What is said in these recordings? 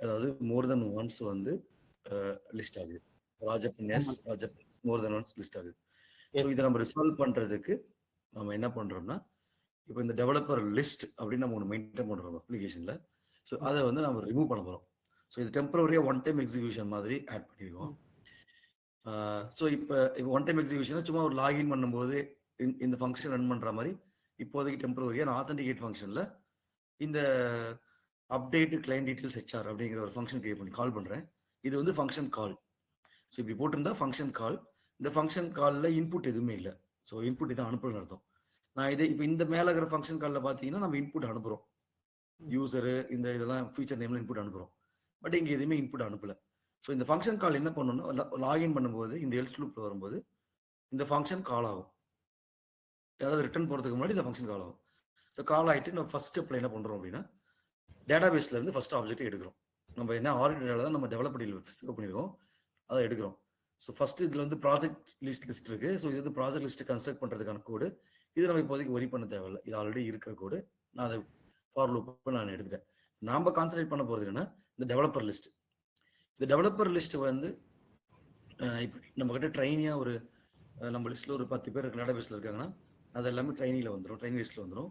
அதாவது மோர் தென் ஒன்ஸ் வந்து லிஸ்ட் ஆகுது. ராஜப்பன் எஸ், ராஜப்பன் மோர் தென் ஒன்ஸ் லிஸ்ட் ஆகுது. ஸோ இதை நம்ம ரிசால்வ் பண்றதுக்கு நம்ம என்ன பண்றோம்னா, இப்போ இந்த டெவலப்பர் லிஸ்ட் அப்படின்னு நம்ம ஒன்று மெயின்டைன் பண்றோம் அப்ளிகேஷன்ல. ஸோ அதை வந்து நம்ம ரிமூவ் பண்ண போறோம். ஸோ இது டெம்பரரியா ஒன் டைம் எக்ஸிகியூஷன் மாதிரி ஆட் பண்ணிடுவோம். ஸோ இப்போ ஒன் டைம் எக்ஸிகியூஷன் சும்மா ஒரு லாகின் பண்ணும்போது இந்த ஃபங்க்ஷன் ரன் பண்ற மாதிரி இப்போதைக்கு டெம்பரரியா நான் ஆத்தென்டிகேட் ஃபங்க்ஷன்ல இந்த அப்டேட் கிளைண்ட் டீடைல்ஸ் ஹெச்ஆர் அப்படிங்கிற ஒரு ஃபங்க்ஷன் கிரியேட் பண்ணி கால் பண்றேன். இது வந்து ஃபங்க்ஷன் கால். ஸோ இப்படி போட்டிருந்தா ஃபங்க்ஷன் கால். இந்த ஃபங்க்ஷன் காலில் இன்புட் எதுவுமே இல்லை. ஸோ இன்புட் இதை அனுப்பலன்னு அர்த்தம். நான் இதை இப்போ இந்த மேலே இருக்கிற ஃபங்க்ஷன் காலில் பார்த்தீங்கன்னா நம்ம இன்புட் அனுப்புகிறோம். யூசரு இந்த இதெல்லாம் ஃபீச்சர் நேம்ல இன்புட் அனுப்புகிறோம். பட் இங்கே எதுவுமே இன்புட் அனுப்பல. ஸோ இந்த ஃபங்க்ஷன் கால் என்ன பண்ணணும்னா, லாகின் பண்ணும்போது இந்த எல்ஸ் லூப்ல வரும்போது இந்த ஃபங்க்ஷன் கால் ஆகும். அதாவது ரிட்டர்ன் போகிறதுக்கு முன்னாடி இந்த ஃபங்க்ஷன் கால் ஆகும். ஸோ கால் ஆகிட்டு நம்ம ஃபர்ஸ்ட் ஸ்டெப்ல என்ன பண்ணுறோம் அப்படின்னா, டேட்டா பேஸ்ல இருந்து ஃபர்ஸ்ட் ஆப்ஜெக்ட் எடுக்கிறோம். நம்ம என்ன ஆர்டினரியில் தான் நம்ம டெவலப்படியில் சேவ் பண்ணியிருக்கோம், அதை எடுக்கிறோம். ஸோ ஃபர்ஸ்ட் இதுல வந்து ப்ராஜெக்ட் லிஸ்ட் இருக்கு. ஸோ இது வந்து ப்ராஜெக்ட் லிஸ்ட் கன்ஸ்ட்ரக்ட் பண்றதுக்கான கோடு. இது நம்ம இப்போதைக்கு ஒரி பண்ண தேவையில்லை, இது ஆல்ரெடி இருக்கிற கோடு. நான் அதை ஃபார் லூப் நான் எடுத்துட்டேன். நாம கான்சன்ட்ரேட் பண்ண போறது என்னன்னா இந்த டெவலப்பர் லிஸ்ட். இந்த டெவலப்பர் லிஸ்ட் வந்து இப்போ நம்ம கிட்ட ட்ரைனியா ஒரு நம்ம லிஸ்ட்ல ஒரு 10 பேர் டேட்டா பேஸ்ல இருக்காங்கன்னா அது எல்லாமே ட்ரைனில வந்துடும், ட்ரைனி லிஸ்ட்ல வந்துடும்.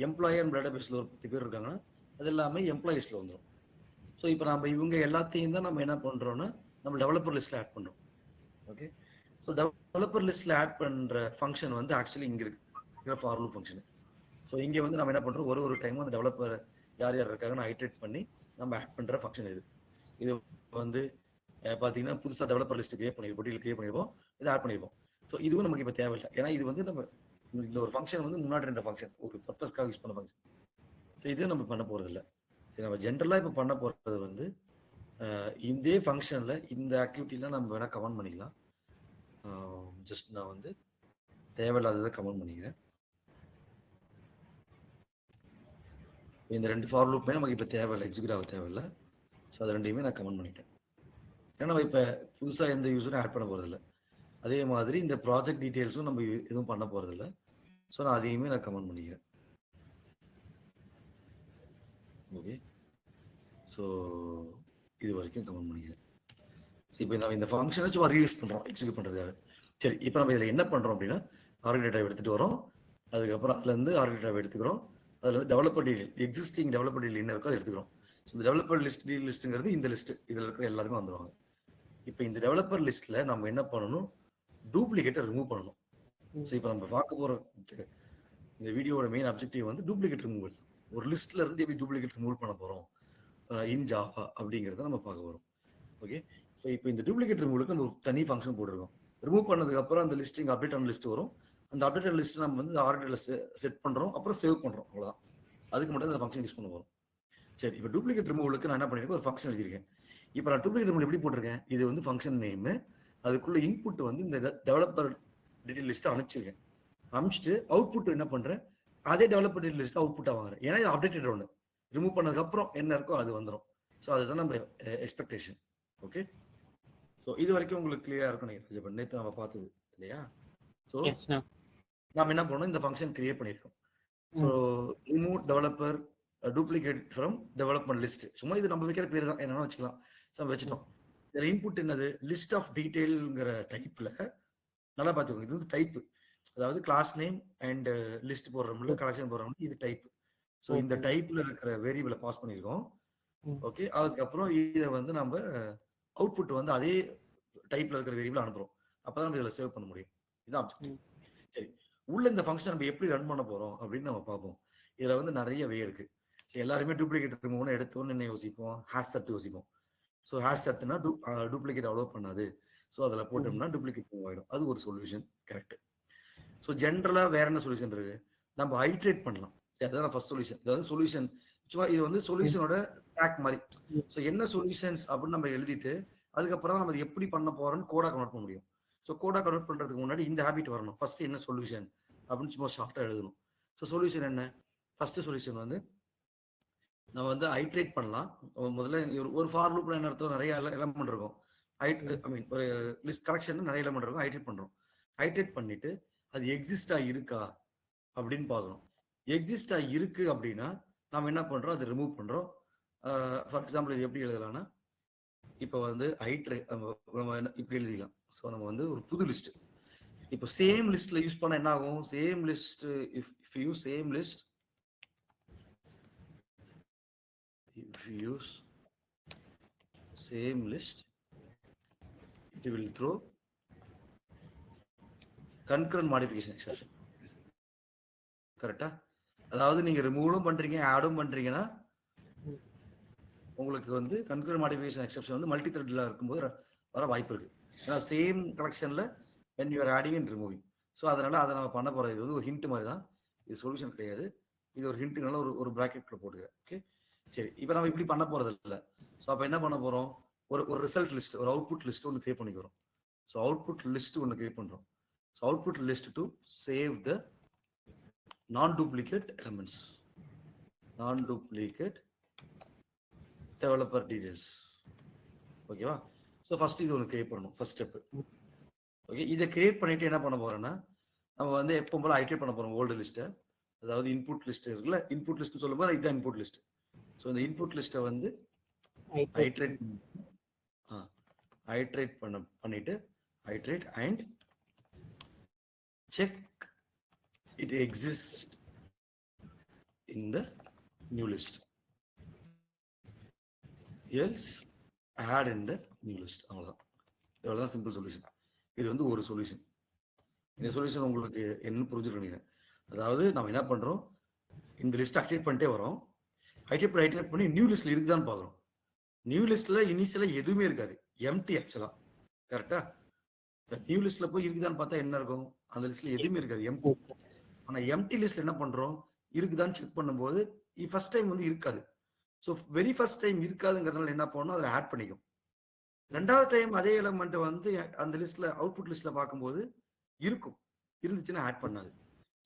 எம்ப்ளாயர் டேட்டா பேஸ்ல ஒரு 10 பேர் இருக்காங்கன்னா அது எல்லாமே எம்ப்ளாயி லிஸ்ட்ல வந்துடும். ஸோ இப்போ நம்ம இவங்க எல்லாத்தையும் தான் நம்ம என்ன பண்றோம்னா நம்ம டெவலப்பர் லிஸ்ட்ல ஆட் பண்றோம். ஓகே, ஸோ டெவலப்பர் லிஸ்ட்ல ஆட் பண்ற ஃபங்க்ஷன் வந்து ஆக்சுவலி இங்க இருக்கிற ஃபார் லூப் ஃபங்க்ஷன். ஸோ இங்க வந்து நம்ம என்ன பண்றோம், ஒரு டைமும் அந்த டெவலப்பர் யார் யார் இருக்காங்கன்னு ஹைட்ரேட் பண்ணி நம்ம ஆட் பண்ற ஃபங்க்ஷன் இது. இது வந்து பாத்தீங்கன்னா புதுசா டெவலப்பர் லிஸ்ட் கிரியேட் பண்ணிருப்போம், இதை ஆட் பண்ணிருப்போம். ஸோ இதுவும் நமக்கு இப்போ தேவையில்லை, ஏன்னா இது வந்து நம்ம இந்த ஒரு ஃபங்க்ஷன் வந்து முன்னாடி இருந்த ஃபங்க்ஷன் ஒரு பர்பஸ்க்காக யூஸ் பண்ண ஃபங்க்ஷன். ஸோ இதுவும் நம்ம பண்ண போறது இல்லை. சரி, நம்ம ஜென்ரலா இப்போ பண்ண போறது வந்து இந்த ஃபங்க்ஷன்ல இந்த ஆக்டிவிட்டிலாம் நம்ம வேணா கமெண்ட் பண்ணிக்கலாம். ஜஸ்ட் நான் வந்து தேவையில்லாததை கமெண்ட் பண்ணிக்கிறேன். இந்த ரெண்டு ஃபார் லூப்மே நமக்கு இப்போ தேவையில்லை, எக்ஸிக்யூட் ஆக தேவையில்லை. ஸோ அது ரெண்டையுமே நான் கமெண்ட் பண்ணிட்டேன். ஏன்னா நம்ம இப்போ புதுசாக எந்த யூஸரும் ஆட் பண்ண போறதில்லை. அதே மாதிரி இந்த ப்ராஜெக்ட் டீட்டெயில்ஸும் நம்ம எதுவும் பண்ண போறதில்லை. ஸோ நான் அதையுமே நான் கமெண்ட் பண்ணிக்கிறேன். ஓகே, ஸோ இது வரைக்கும் கமெண்ட் பண்ணிக்கிறேன். இப்போ நம்ம இந்த ஃபங்க்ஷனை சும்மா ரீயூஸ் பண்ணுறோம் எக்ஸிக்யூட் பண்ணுறதுக்காக. சரி, இப்போ நம்ம இதில் என்ன பண்ணுறோம் அப்படின்னா ஆர்க் டேட்டாவை எடுத்துகிட்டு வரோம். அதுக்கப்புறம் அதுலேருந்து ஆர்க் டேட்டாவை எடுத்துக்கிறோம். அதில் வந்து developer detail existing developer detail என்ன இருக்கோ அதை எடுத்துக்கிறோம். ஸோ இந்த டெவலப்பர் லிஸ்ட்டுங்கிறது இந்த லிஸ்ட், இதில் இருக்கிற எல்லாருமே வந்துடுவாங்க. இப்போ இந்த டெவலப்பர் லிஸ்ட்டில் நம்ம என்ன பண்ணணும், டூப்ளிகேட்டை ரிமூவ் பண்ணணும். ஸோ இப்போ நம்ம பார்க்க போகிற இந்த வீடியோட மெயின் அப்ஜெக்டிவ் வந்து டூப்ளிகேட் ரிமூவல். ஒரு லிஸ்ட்ல இருந்து எப்படி டூப்ளிகேட் ரிமூவ் பண்ண போகிறோம் இன் ஜாவா அப்படிங்கிறத நம்ம பார்க்க போகிறோம். ஓகே, ஸோ இப்போ இந்த டூப்ளிகேட் ரிமூவலுக்கு நம்ம ஒரு தனி ஃபங்க்ஷன் போட்டுருக்கோம். ரிமூவ் பண்ணதுக்கு அப்புறம் அந்த லிஸ்ட் இங்கே அப்டேட் ஆன லிஸ்ட் வரும். அந்த அப்டேட் லிஸ்ட் நம்ம வந்து ஆர்டர்ல செட் பண்றோம், அப்புறம் சேவ் பண்றோம், அவ்வளவுதான். அதுக்கு மட்டும் அந்த ஃபங்க்ஷன் யூஸ் பண்ண போறோம். சரி, இப்போ டூப்ளிகேட் ரிமூவலுக்கு நான் என்ன பண்ணிருக்கேன், ஒரு ஃபங்க்ஷன் எழுதியிருக்கேன். இப்போ நான் டூப்ளிகேட் ரிமூவல் எப்படி போட்டிருக்கேன், இது வந்து ஃபங்க்ஷன் நேம், அதுக்குள்ள இன்புட் வந்து இந்த டெவலப்பர் டீடைல் லிஸ்ட் அனுப்பிச்சிருக்கேன். அனுப்பிச்சிட்டு அவுட்புட் என்ன பண்றேன், அதே டெவலப்பர் டீடைல் லிஸ்ட் அவுட்புட்டா வாங்குறேன். ஏன்னா இது அப்டேட்டட் ஒன்று, ரிமூவ் பண்ணதுக்கு அப்புறம் என்ன இருக்கோ அது வந்துடும். ஸோ அதுதான் நம்ம எக்ஸ்பெக்டேஷன். ஓகே, ஸோ இது வரைக்கும் உங்களுக்கு கிளியரா இருக்கும் நினைக்கிறேன். நேற்று நம்ம பார்த்தது இல்லையா? ஸோ நாம என்ன பண்ணோம், இந்த ஃபங்க்ஷன் கிரியேட் பண்ணியிருக்கோம். So remove developer duplicate from development list. சும்மா இது நம்ம வைக்கிற பேர் தான், என்னன்னா வச்சுக்கலாம். ஸோ வச்சுட்டோம். இதில் இன்புட் என்னது, லிஸ்ட் ஆஃப் டீடைல்ங்கிற டைப்ல நல்லா பார்த்துக்கோங்க. இது வந்து டைப், அதாவது கிளாஸ் நேம் அண்ட் லிஸ்ட் போடுறோம்ல, கலெக்ஷன் போடுறோம்ல, இது டைப். ஸோ இந்த டைப்ல இருக்கிற வேரியபிளை பாஸ் பண்ணியிருக்கோம். ஓகே, அதுக்கப்புறம் இதை வந்து நம்ம அவுட்புட் வந்து அதே டைப்ல இருக்கிற வேரியபிள் அனுப்புறோம். அப்பதான் நம்ம இதில் சேவ் பண்ண முடியும். இதான் ஆப்ஜெக்டிவ். சரி, உள்ள இந்த ஃபங்க்ஷன் நம்ம எப்படி ரன் பண்ண போறோம் அப்படின்னு நம்ம பார்ப்போம். இதுல வந்து நிறைய வே இருக்கு. எல்லாருமே டூப்ளிகேட் ரிமூவ் எடுத்தோன்னு என்ன யோசிப்போம், ஹேஷ் செட் யோசிப்போம். ஸோ ஹேஷ் செட்னா டூப்ளிகேட் அலோவ் பண்ணாது. ஸோ அதில் போட்டோம்னா டூப்ளிகேட் ரிமூவ் ஆயிடும். அது ஒரு சொல்யூஷன், கரெக்ட். ஸோ ஜென்ரலா வேற என்ன சொல்யூஷன் இருக்கு, நம்ம ஹைட்ரேட் பண்ணலாம். சரி, அதான் ஃபர்ஸ்ட் சொல்யூஷன். அதாவது சொல்யூஷன் சும்மா இது வந்து சொல்யூஷனோட ட்ராக் மாதிரி. ஸோ என்ன சொல்யூஷன்ஸ் அப்படின்னு நம்ம எழுதிட்டு அதுக்கப்புறம் நம்ம எப்படி பண்ண போறோம்னு கோடா கன்வெர்ட் பண்ண முடியும். ஸோ கோடா கன்வெர்ட் பண்றதுக்கு முன்னாடி இந்த ஹேபிட் வரணும். ஃபர்ஸ்ட் என்ன சொல்யூஷன் அப்படின்னு சும்மா ஷார்ட்டா எழுதணும். ஸோ சொல்யூஷன் என்ன, ஃபர்ஸ்ட் சொல்யூஷன் வந்து நம்ம வந்து ஹைட்ரேட் பண்ணலாம். முதல்ல ஒரு ஃபார் லூப்ல என்ன அர்த்தம், நிறைய எலமெண்ட் இருக்கும். ஐ மீன் ஒரு லிஸ்ட் கலெக்ஷன் நிறைய எலமெண்ட் இருக்கும், ஹைட்ரேட் பண்றோம். ஹைட்ரேட் பண்ணிட்டு அது எக்ஸிஸ்டா இருக்கா அப்படின்னு பார்க்கணும். எக்ஸிஸ்டா இருக்கு அப்படின்னா நம்ம என்ன பண்றோம், அதை ரிமூவ் பண்றோம். ஃபார் எக்ஸாம்பிள் இது எப்படி எழுதலாம்னா, இப்போ வந்து நம்ம இப்படி எழுதிக்கலாம். ஸோ நம்ம வந்து ஒரு புது லிஸ்ட், இப்போ சேம் லிஸ்ட்ல யூஸ் பண்ண என்ன ஆகும்? Same list, if you same list, if you use same list, it will throw concurrent modification exception. கரெக்டா? அதாவது நீங்க ரிமூவும் பண்றீங்க, ஆடும் பண்றீங்கன்னா உங்களுக்கு வந்து கன்கரண்ட் மாடிஃபிகேஷன் எக்ஸெப்ஷன் வந்து மல்டி த்ரெட்ல இருக்கும்போது வர வாய்ப்பு இருக்கு. ஏன்னா சேம் கலெக்ஷன்ல when you are adding and removing. So அதனால அதை நம்ம பண்ண போறது. இது வந்து ஒரு ஹிண்ட் மாதிரி தான், இது சொல்யூஷன் கிடையாது. இது ஒரு ஹிண்ட்னால ஒரு பிராக்கெட்ல போட்டுக்கிறேன். ஓகே, சரி. இப்போ நம்ம இப்படி பண்ண போறது இல்லை. ஸோ அப்போ என்ன பண்ண போறோம்? ஒரு ரிசல்ட் லிஸ்ட், ஒரு அவுட்புட் லிஸ்ட் ஒன்று கிரியேட் பண்ணிக்கிறோம். ஸோ அவுட்புட் லிஸ்ட் ஒன்று கிரியேட் பண்றோம். So output list to save the non-duplicate elements, non-duplicate developer details. ஓகேவா? ஸோ ஃபர்ஸ்ட் இது ஒன்று கிரியேட் பண்ணணும், ஃபர்ஸ்ட் ஸ்டெப். ஓகே, இதை கிரியேட் பண்ணிட்டு என்ன பண்ண போறோம்னா, நம்ம வந்து எப்போ போல ஐட்ரேட் பண்ண போறோம் ஓல்டு லிஸ்ட்டை. அதாவது இன்புட் லிஸ்ட் இருக்குல்ல, இன்புட் லிஸ்ட் சொல்லும்போது இதுதான் இன்புட் லிஸ்ட். ஸோ இந்த இன்புட் லிஸ்ட்டை வந்து ஐட்ரேட் பண்ணிட்டு iterate and check it exists in the new list, else add in the new list. அவ்வளவுதான் சிம்பிள் சொல்யூஷன். இது வந்து ஒரு சொல்யூஷன். இந்த சொல்யூஷன் உங்களுக்கு என்ன புரிஞ்சுக்கணும்? அதாவது நம்ம என்ன பண்றோம், இந்த லிஸ்ட் அக்டிவேட் பண்ணிட்டே வரோம். ஐட்ரேட் பண்ணி நியூ லிஸ்ட்ல இருக்குதான்னு பாக்குறோம். நியூ லிஸ்ட்ல இனிஷியலா எதுவுமே இருக்காது, எம்டி ஆக்சுவலா. கரெக்டா? நியூ லிஸ்ட்ல போய் இருக்குதான்னு பார்த்தா என்ன இருக்கும்? அந்த லிஸ்ட்ல எதுவுமே இருக்காது, எம்டி. ஆனா எம்டி லிஸ்ட்ல என்ன பண்றோம், இருக்குதான்னு செக் பண்ணும்போது ஃபர்ஸ்ட் டைம் வந்து இருக்காது. ஸோ வெரி ஃபர்ஸ்ட் டைம் இருக்காதுங்கிறதுனால என்ன பண்ணணும், அதில் ஆட் பண்ணிக்கும். ரெண்டாவது டைம் அதே எலமெண்ட் வந்து அந்த லிஸ்ட்ல அவுட்புட் லிஸ்ட்ல பார்க்கும்போது இருக்கும், இருந்துச்சுன்னா ஆட் பண்ணாது.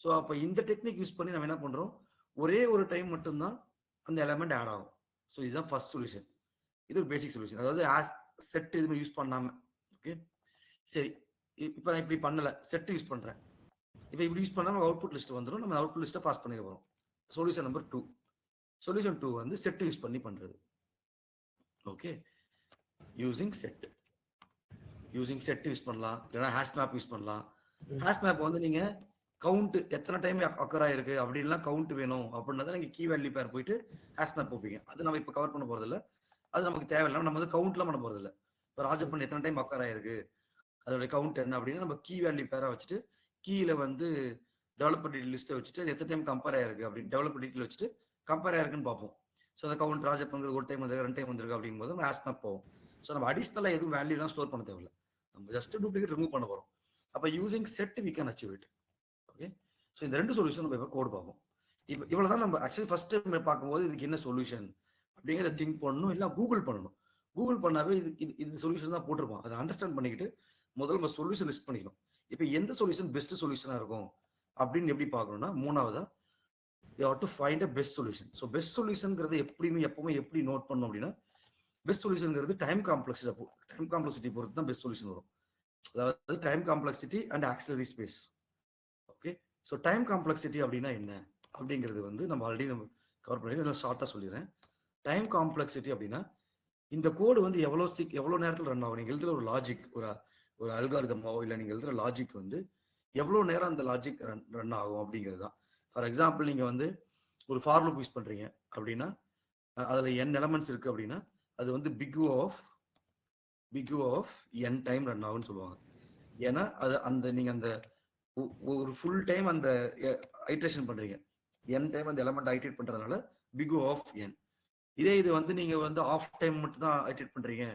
ஸோ அப்போ இந்த டெக்னிக் யூஸ் பண்ணி நம்ம என்ன பண்றோம், ஒரே ஒரு டைம் மட்டும்தான் அந்த எலமெண்ட் ஆட் ஆகும். ஸோ இதுதான் ஃபர்ஸ்ட் சொல்யூஷன். இது ஒரு பேசிக் சொல்யூஷன், அதாவது செட் எதுவுமே யூஸ் பண்ணாம. ஓகே, சரி. இப்போ நான் இப்படி பண்ணல, செட் யூஸ் பண்றேன். இப்போ இப்படி யூஸ் பண்ணாம அவுட்புட் லிஸ்ட் வந்துடும், நம்ம அவுட்புட் லிஸ்ட்டை பாஸ் பண்ணி வரோம். Solution number 2. சொல்யூஷன் 2 வந்து செட் யூஸ் பண்ணி பண்றது. ஓகே, யூசிங் செட் யூஸ் பண்ணலாம், இல்லைன்னா ஹேஷ் மேப் யூஸ் பண்ணலாம். ஹேஷ் மேப் வந்து நீங்க கவுண்ட் எத்தனை டைம் அக்கர் ஆயிருக்கு அப்படின்லாம் கவுண்ட் வேணும் அப்படின்னா நீங்க கீ வேல்யூ பேர் போயிட்டு ஹேஷ் மேப் போப்பீங்க. அது நம்ம இப்போ கவர் பண்ண போறது இல்லை, அது நமக்கு தேவையில்லை. நம்ம வந்து கவுண்ட்லாம் பண்ண போறது இல்லை. இப்போ ராஜப்பன் எத்தனை டைம் அக்கர் ஆயிருக்கு, அதோட கவுண்ட் என்ன அப்படின்னு நம்ம கீ வேல்யூ பேரை வச்சுட்டு கீழே வந்து டெவலப்பர் டீட்டெயில் லிஸ்ட்டை வச்சுட்டு அது எத்தனை டைம் கம்பேர் ஆயிருக்கு அப்படின்னு டெவலப்பர் டீட்டெயில் வச்சுட்டு கம்பேர் ஆயிருக்குன்னு பார்ப்போம். ஸோ அந்த கவுண்ட் ராஜப்பன் ஒரு டைம் வந்து 2 டைம் வந்திருக்கு அப்படிங்கும்போது நம்ம ஹேஷ் மேப் போவோம். ஸோ நம்ம அடிஷனலாக எதுவும் வேல்யூலாம் ஸ்டோர் பண்ண தேவையில்லை, நம்ம ஜஸ்ட் டூப்ளிகேட் ரிமூவ் பண்ண போறோம். அப்போ using set we can achieve it. Okay, so இந்த 2 சொல்யூஷன் நம்ம இப்போ கோட் பார்ப்போம். இப்போ இவ்வளவுதான் நம்ம ஆக்சுவலி ஃபர்ஸ்ட் டைம் பார்க்கும்போது இதுக்கு என்ன சொல்யூஷன் அப்படிங்கிறத திங்க் பண்ணணும், இல்லை கூகுள் பண்ணணும். கூகுள் பண்ணாவே இது சொல்யூஷன் தான் போட்டிருப்போம். அதை அண்டர்ஸ்டாண்ட் பண்ணிக்கிட்டு முதல்ல நம்ம சொல்யூஷன் லிஸ்ட் பண்ணிக்கணும். இப்போ எந்த சொல்யூஷன் பெஸ்ட் சொல்யூஷனா இருக்கும் அப்படின்னு எப்படி பார்க்கணும்னா, மூணாவதா you have to find a best solution. So best solutionங்கிறது எப்பவுமே எப்படி நோட் பண்ணணும் அப்படின்னா, பெஸ்ட் சொல்யூஷன்ங்கிறது டைம் காம்ப்ளெக்சிட்டி பொறுத்து தான் பெஸ்ட் சொல்யூஷன் வரும். அதாவது time complexity and auxiliary space. Okay, so time complexity அப்படின்னா என்ன அப்படிங்கிறது வந்து நம்ம ஆல்ரெடி நம்ம கவர் பண்ணி நான் ஷார்ட்டாக சொல்லிடுறேன். டைம் காம்ப்ளெக்சிட்டி அப்படின்னா இந்த கோடு வந்து எவ்வளோ நேரத்தில் ரன் ஆகும். நீங்கள் எழுதுற ஒரு லாஜிக், ஒரு அல்காரிதமோ இல்லை நீங்கள் எழுதுற லாஜிக் வந்து எவ்வளோ நேரம் அந்த லாஜிக் ரன் ஆகும் அப்படிங்கிறது தான். ஃபார் எக்ஸாம்பிள் நீங்கள் வந்து ஒரு ஃபார் லூப் யூஸ் பண்ணுறீங்க அப்படின்னா அதில் n எலமெண்ட்ஸ் இருக்குது அப்படின்னா அது வந்து big of n time run ஆகும்னு சொல்லுவாங்க. ஏன்னா அது அந்த நீங்கள் அந்த ஒரு ஃபுல் டைம் அந்த ஐட்ரேஷன் பண்ணுறீங்க, n டைம் அந்த எலமெண்ட் ஐட்ரேட் பண்ணுறதுனால பிக் ஆஃப் n. இதே இது வந்து நீங்கள் வந்து ஆஃப் டைம் மட்டும் தான் ஐட்ரேட் பண்ணுறீங்க,